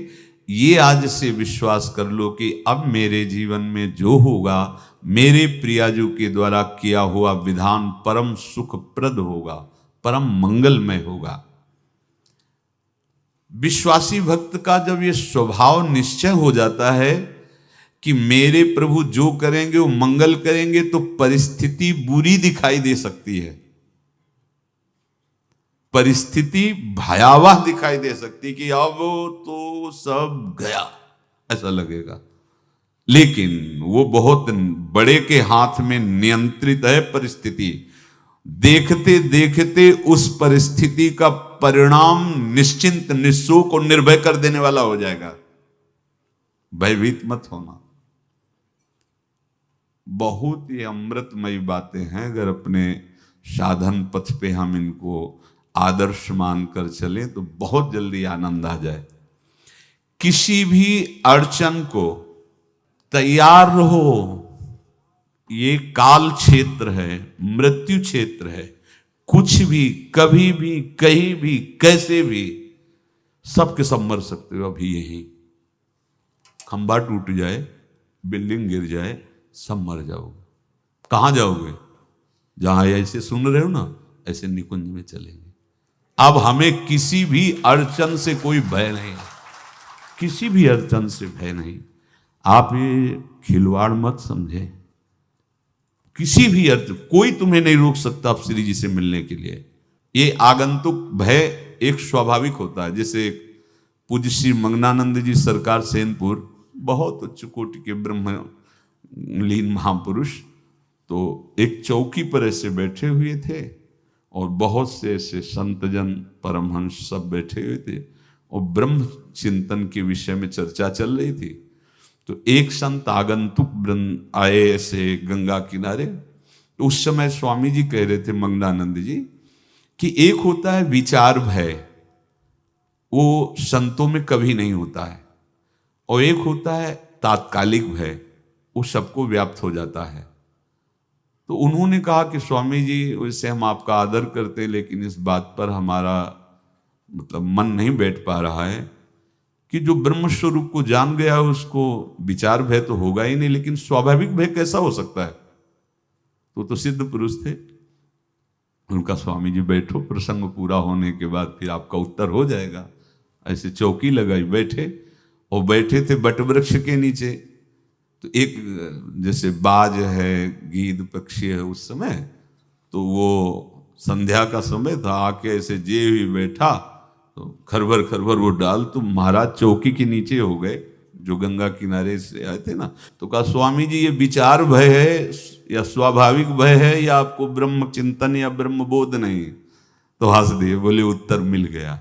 ये आज से विश्वास कर लो कि अब मेरे जीवन में जो होगा, मेरे प्रियाजू के द्वारा किया हुआ विधान परम सुखप्रद होगा, परम मंगलमय होगा। विश्वासी भक्त का जब ये स्वभाव निश्चय हो जाता है कि मेरे प्रभु जो करेंगे वो मंगल करेंगे, तो परिस्थिति बुरी दिखाई दे सकती है, परिस्थिति भयावह दिखाई दे सकती कि अब तो सब गया, ऐसा लगेगा। लेकिन वो बहुत बड़े के हाथ में नियंत्रित है परिस्थिति। देखते देखते उस परिस्थिति का परिणाम निश्चिंत, निःशोक और निर्भय कर देने वाला हो जाएगा। भयभीत मत होना। बहुत ही अमृतमयी बातें हैं, अगर अपने साधन पथ पे हम इनको आदर्श मानकर चले तो बहुत जल्दी आनंद आ जाए। किसी भी अड़चन को तैयार रहो, ये काल क्षेत्र है, मृत्यु क्षेत्र है। कुछ भी, कभी भी, कहीं भी, कैसे भी, सबके सब मर सकते हो। अभी यही खंबा टूट जाए, बिल्डिंग गिर जाए, सब मर जाओगे। कहां जाओगे? जहां ऐसे सुन रहे हो ना, ऐसे निकुंज में चलेंगे। अब हमें किसी भी अड़चन से कोई भय नहीं है, किसी भी अड़चन से भय नहीं। आप ये खिलवाड़ मत समझे। किसी भी अर्थ कोई तुम्हें नहीं रोक सकता आप श्री जी से मिलने के लिए। ये आगंतुक भय एक स्वाभाविक होता है। जैसे पूज्य श्री मंगनानंद जी सरकार सेनपुर, बहुत उच्च कोटि के ब्रह्मलीन महापुरुष, तो एक चौकी पर ऐसे बैठे हुए थे और बहुत से ऐसे संतजन परमहंस सब बैठे हुए थे और ब्रह्म चिंतन के विषय में चर्चा चल रही थी। तो एक संत आगंतुक वृंद आए ऐसे गंगा किनारे। तो उस समय स्वामी जी कह रहे थे मंगनानंद जी कि एक होता है विचार भय, वो संतों में कभी नहीं होता है, और एक होता है तात्कालिक भय, वो सबको व्याप्त हो जाता है। तो उन्होंने कहा कि स्वामी जी, वैसे हम आपका आदर करते, लेकिन इस बात पर हमारा मतलब मन नहीं बैठ पा रहा है कि जो ब्रह्म स्वरूप को जान गया है उसको विचार भय तो होगा ही नहीं, लेकिन स्वाभाविक भय कैसा हो सकता है? तो सिद्ध पुरुष थे। उनका स्वामी जी बैठो, प्रसंग पूरा होने के बाद फिर आपका उत्तर हो जाएगा। ऐसे चौकी लगाई, बैठे, और बैठे थे बटवृक्ष के नीचे। तो एक जैसे बाज है, गीद पक्षी है, उस समय तो वो संध्या का समय था, आके ऐसे जे ही बैठा तो खरबर खरबर वो डाल, तो महाराज चौकी के नीचे हो गए, जो गंगा किनारे से आए थे ना। तो कहा स्वामी जी, ये विचार भय है या स्वाभाविक भय है, या आपको ब्रह्म चिंतन या ब्रह्म बोध नहीं? तो हंस दिए, बोले उत्तर मिल गया।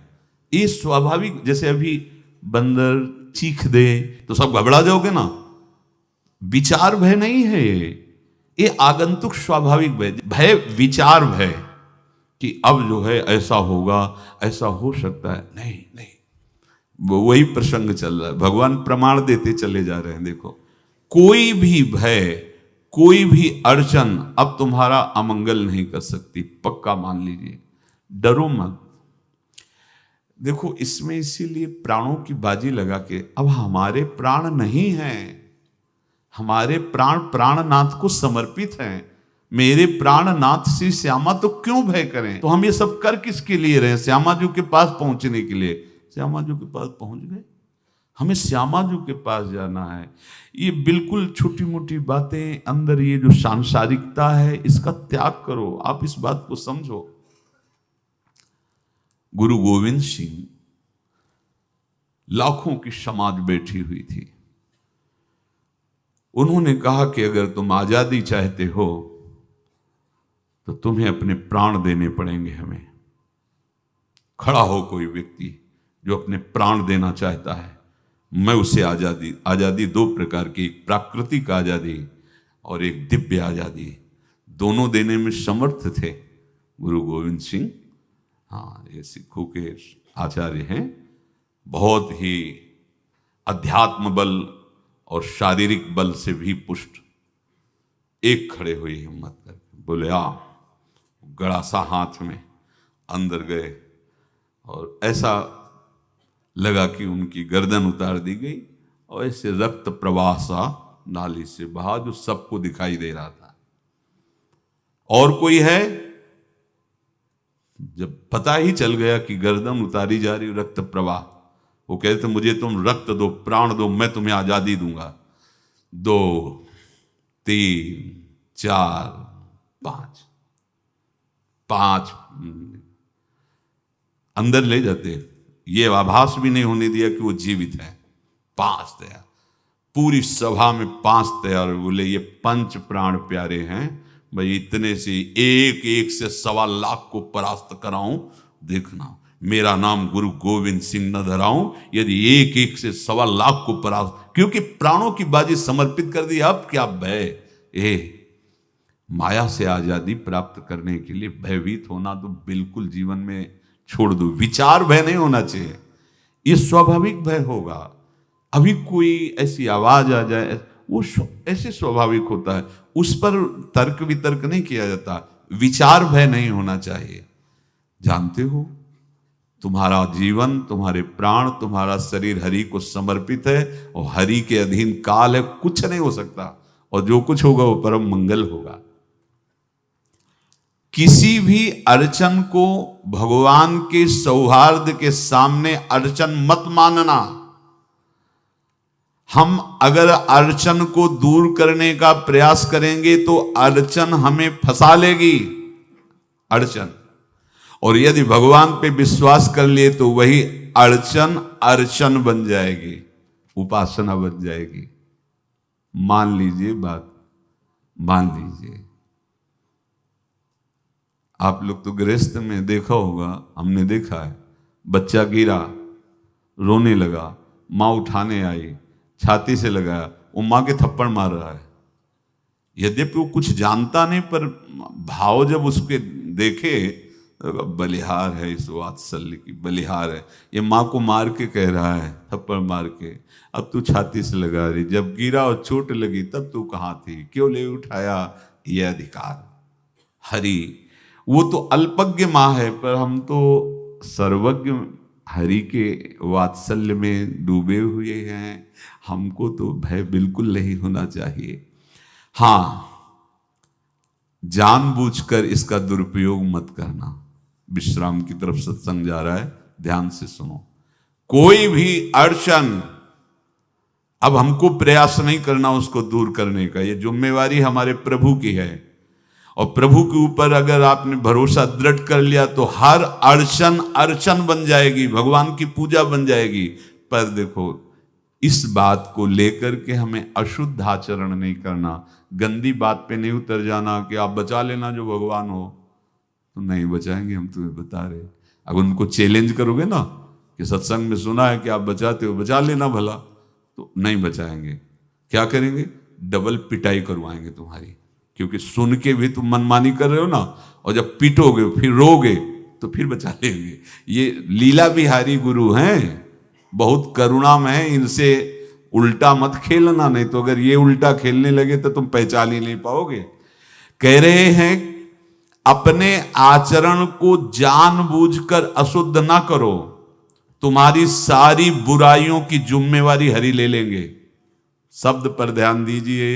ये स्वाभाविक, जैसे अभी बंदर चीख दे तो सब घबरा जाओगे ना, विचार भय नहीं है ये आगंतुक स्वाभाविक भय। भय विचार भय कि अब जो है ऐसा होगा, ऐसा हो सकता है, नहीं नहीं, वही प्रसंग चल रहा है। भगवान प्रमाण देते चले जा रहे हैं। देखो, कोई भी भय, कोई भी अड़चन अब तुम्हारा अमंगल नहीं कर सकती, पक्का मान लीजिए, डरो मत। देखो, इसमें इसीलिए प्राणों की बाजी लगा के, अब हमारे प्राण नहीं हैं, हमारे प्राण प्राणनाथ को समर्पित हैं। मेरे प्राणनाथ श्री श्यामा, तो क्यों भय करें? तो हम ये सब कर किसके लिए रहे? श्यामा जी के पास पहुंचने के लिए। श्यामा जी के पास पहुंच गए, हमें श्यामा जी के पास जाना है। ये बिल्कुल छोटी मोटी बातें, अंदर ये जो सांसारिकता है, इसका त्याग करो। आप इस बात को समझो। गुरु गोविंद सिंह, लाखों की समाज बैठी हुई थी, उन्होंने कहा कि अगर तुम आजादी चाहते हो तो तुम्हें अपने प्राण देने पड़ेंगे हमें। खड़ा हो कोई व्यक्ति जो अपने प्राण देना चाहता है, मैं उसे आजादी, आजादी दो प्रकार की, एक प्राकृतिक आजादी और एक दिव्य आजादी, दोनों देने में समर्थ थे गुरु गोविंद सिंह। हाँ, ये सिखों के आचार्य हैं, बहुत ही अध्यात्म बल और शारीरिक बल से भी पुष्ट। एक खड़े हुए हिम्मत करके बोले आ, गड़ा सा हाथ में अंदर गए और ऐसा लगा कि उनकी गर्दन उतार दी गई और ऐसे रक्त प्रवाह सा नाली से बहा जो सबको दिखाई दे रहा था। और कोई है? जब पता ही चल गया कि गर्दन उतारी जा रही, रक्त प्रवाह, वो कहते मुझे तुम रक्त दो, प्राण दो, मैं तुम्हें आजादी दूंगा। 2 3 4 5 अंदर ले जाते, ये आभास भी नहीं होने दिया कि वो जीवित है। 5 तैयार, पूरी सभा में 5 तैयार। बोले ये पंच प्राण प्यारे हैं भाई, इतने से एक एक से 1.25 लाख को परास्त कराऊं, देखना मेरा नाम गुरु गोविंद सिंह न धराऊं, यदि एक एक से 1.25 लाख को परास्त, क्योंकि प्राणों की बाजी समर्पित कर दी। अब क्या भय? माया से आजादी प्राप्त करने के लिए भयभीत होना तो बिल्कुल जीवन में छोड़ दो। विचार भय नहीं होना चाहिए, ये स्वाभाविक भय होगा। अभी कोई ऐसी आवाज आ जाए, वो ऐसे स्वाभाविक होता है, उस पर तर्क वितर्क नहीं किया जाता। विचार भय नहीं होना चाहिए। जानते हो, तुम्हारा जीवन, तुम्हारे प्राण, तुम्हारा शरीर हरि को समर्पित है और हरि के अधीन काल है, कुछ नहीं हो सकता, और जो कुछ होगा वो परम मंगल होगा। किसी भी अड़चन को भगवान के सौहार्द के सामने अड़चन मत मानना। हम अगर अड़चन को दूर करने का प्रयास करेंगे तो अड़चन हमें फंसा लेगी, अड़चन। और यदि भगवान पे विश्वास कर लिए तो वही अड़चन अर्चन बन जाएगी, उपासना बन जाएगी। मान लीजिए बात, मान लीजिए आप लोग तो गृहस्थ में देखा होगा, हमने देखा है, बच्चा गिरा, रोने लगा, माँ उठाने आई, छाती से लगाया, वो माँ के थप्पड़ मार रहा है। यद्यपि वो कुछ जानता नहीं, पर भाव जब उसके देखे, बलिहार है, इस वात्सल्य की बलिहार है, ये माँ को मार के कह रहा है, थप्पड़ मार के, अब तू छाती से लगा रही, जब गिरा और चोट लगी तब तू कहाँ थी, क्यों ले उठाया? ये अधिकार हरि, वो तो अल्पज्ञ माँ है, पर हम तो सर्वज्ञ हरि के वात्सल्य में डूबे हुए हैं। हमको तो भय बिल्कुल नहीं होना चाहिए। हाँ, जानबूझकर इसका दुरुपयोग मत करना। विश्राम की तरफ सत्संग जा रहा है, ध्यान से सुनो। कोई भी अड़चन, अब हमको प्रयास नहीं करना उसको दूर करने का, ये जिम्मेवारी हमारे प्रभु की है। और प्रभु के ऊपर अगर आपने भरोसा दृढ़ कर लिया तो हर अड़चन अर्चन बन जाएगी, भगवान की पूजा बन जाएगी। पर देखो, इस बात को लेकर के हमें अशुद्ध आचरण नहीं करना, गंदी बात पे नहीं उतर जाना कि आप बचा लेना जो भगवान हो, तो नहीं बचाएंगे, हम तुम्हें बता रहे। अगर उनको चैलेंज करोगे ना कि सत्संग में सुना है कि आप बचाते हो, बचा लेना भला, तो नहीं बचाएंगे। क्या करेंगे? डबल पिटाई करवाएंगे तुम्हारी, क्योंकि सुन के भी तुम मनमानी कर रहे हो ना, और जब पीटोगे फिर रोगे तो फिर बचा लेंगे। ये लीला बिहारी गुरु हैं, बहुत करुणामय है, इनसे उल्टा मत खेलना, नहीं तो अगर ये उल्टा खेलने लगे तो तुम पहचान ही नहीं पाओगे। कह रहे हैं अपने आचरण को जानबूझकर अशुद्ध ना करो, तुम्हारी सारी बुराइयों की जिम्मेवारी हरि ले लेंगे। शब्द पर ध्यान दीजिए,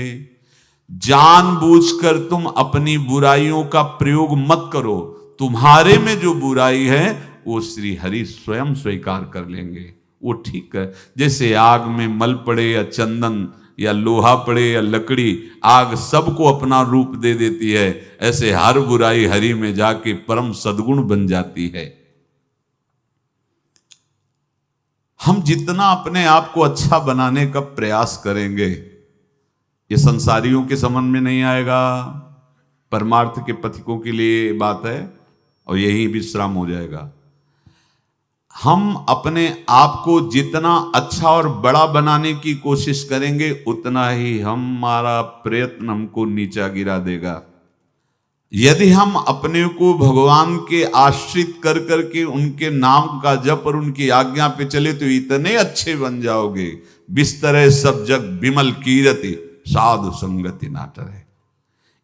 जानबूझकर तुम अपनी बुराइयों का प्रयोग मत करो, तुम्हारे में जो बुराई है वो श्री हरि स्वयं स्वीकार कर लेंगे, वो ठीक है। जैसे आग में मल पड़े या चंदन या लोहा पड़े या लकड़ी, आग सबको अपना रूप दे देती है, ऐसे हर बुराई हरि में जाके परम सद्गुण बन जाती है। हम जितना अपने आप को अच्छा बनाने का प्रयास करेंगे, ये संसारियों के समझ में नहीं आएगा, परमार्थ के पथिकों के लिए बात है, और यही विश्राम हो जाएगा। हम अपने आप को जितना अच्छा और बड़ा बनाने की कोशिश करेंगे, उतना ही हमारा प्रयत्न हमको नीचा गिरा देगा। यदि हम अपने को भगवान के आश्रित कर करके उनके नाम का जप और उनकी आज्ञा पे चले, तो इतने अच्छे बन जाओगे, बिस्तरे सब जग विमल कीरति साधु संगति नाटर है।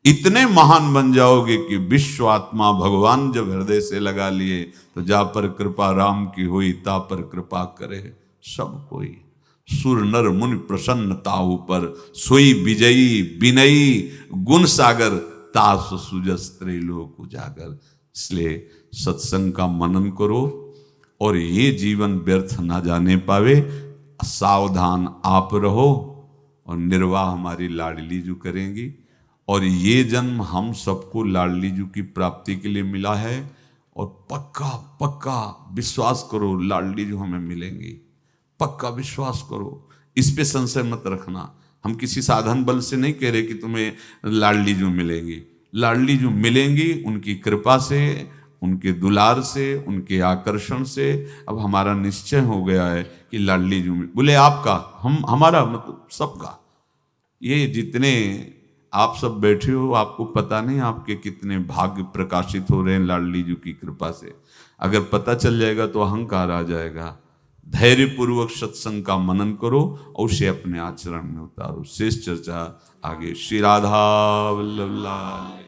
इतने महान बन जाओगे कि विश्व आत्मा भगवान जब हृदय से लगा लिए, तो जा पर कृपा राम की हुई, ता पर कृपा करे सब कोई। सुर नर मुनि प्रसन्न ताहु पर, सोई विजयी विनयी गुण सागर, तास सुजस त्रैलोक उजागर। इसलिए सत्संग का मनन करो, और ये जीवन व्यर्थ ना जाने पावे। सावधान आप रहो, और निर्वाह हमारी लाडली जू करेंगी। और ये जन्म हम सबको लाडली जू की प्राप्ति के लिए मिला है, और पक्का पक्का विश्वास करो लाडली जू हमें मिलेंगी। पक्का विश्वास करो, इस पे संशय मत रखना। हम किसी साधन बल से नहीं कह रहे कि तुम्हें लाडली जू मिलेंगी। लाडली जू मिलेंगी उनकी कृपा से, उनके दुलार से, उनके आकर्षण से। अब हमारा निश्चय हो गया है कि लाडली जू बोले आपका, हम हमारा मतलब सबका। ये जितने आप सब बैठे हो, आपको पता नहीं आपके कितने भाग्य प्रकाशित हो रहे हैं लाडली जू की कृपा से। अगर पता चल जाएगा तो अहंकार आ जाएगा। धैर्य पूर्वक सत्संग का मनन करो और उसे अपने आचरण में उतारो। शेष चर्चा आगे। श्री राधा वल्लभ लाल।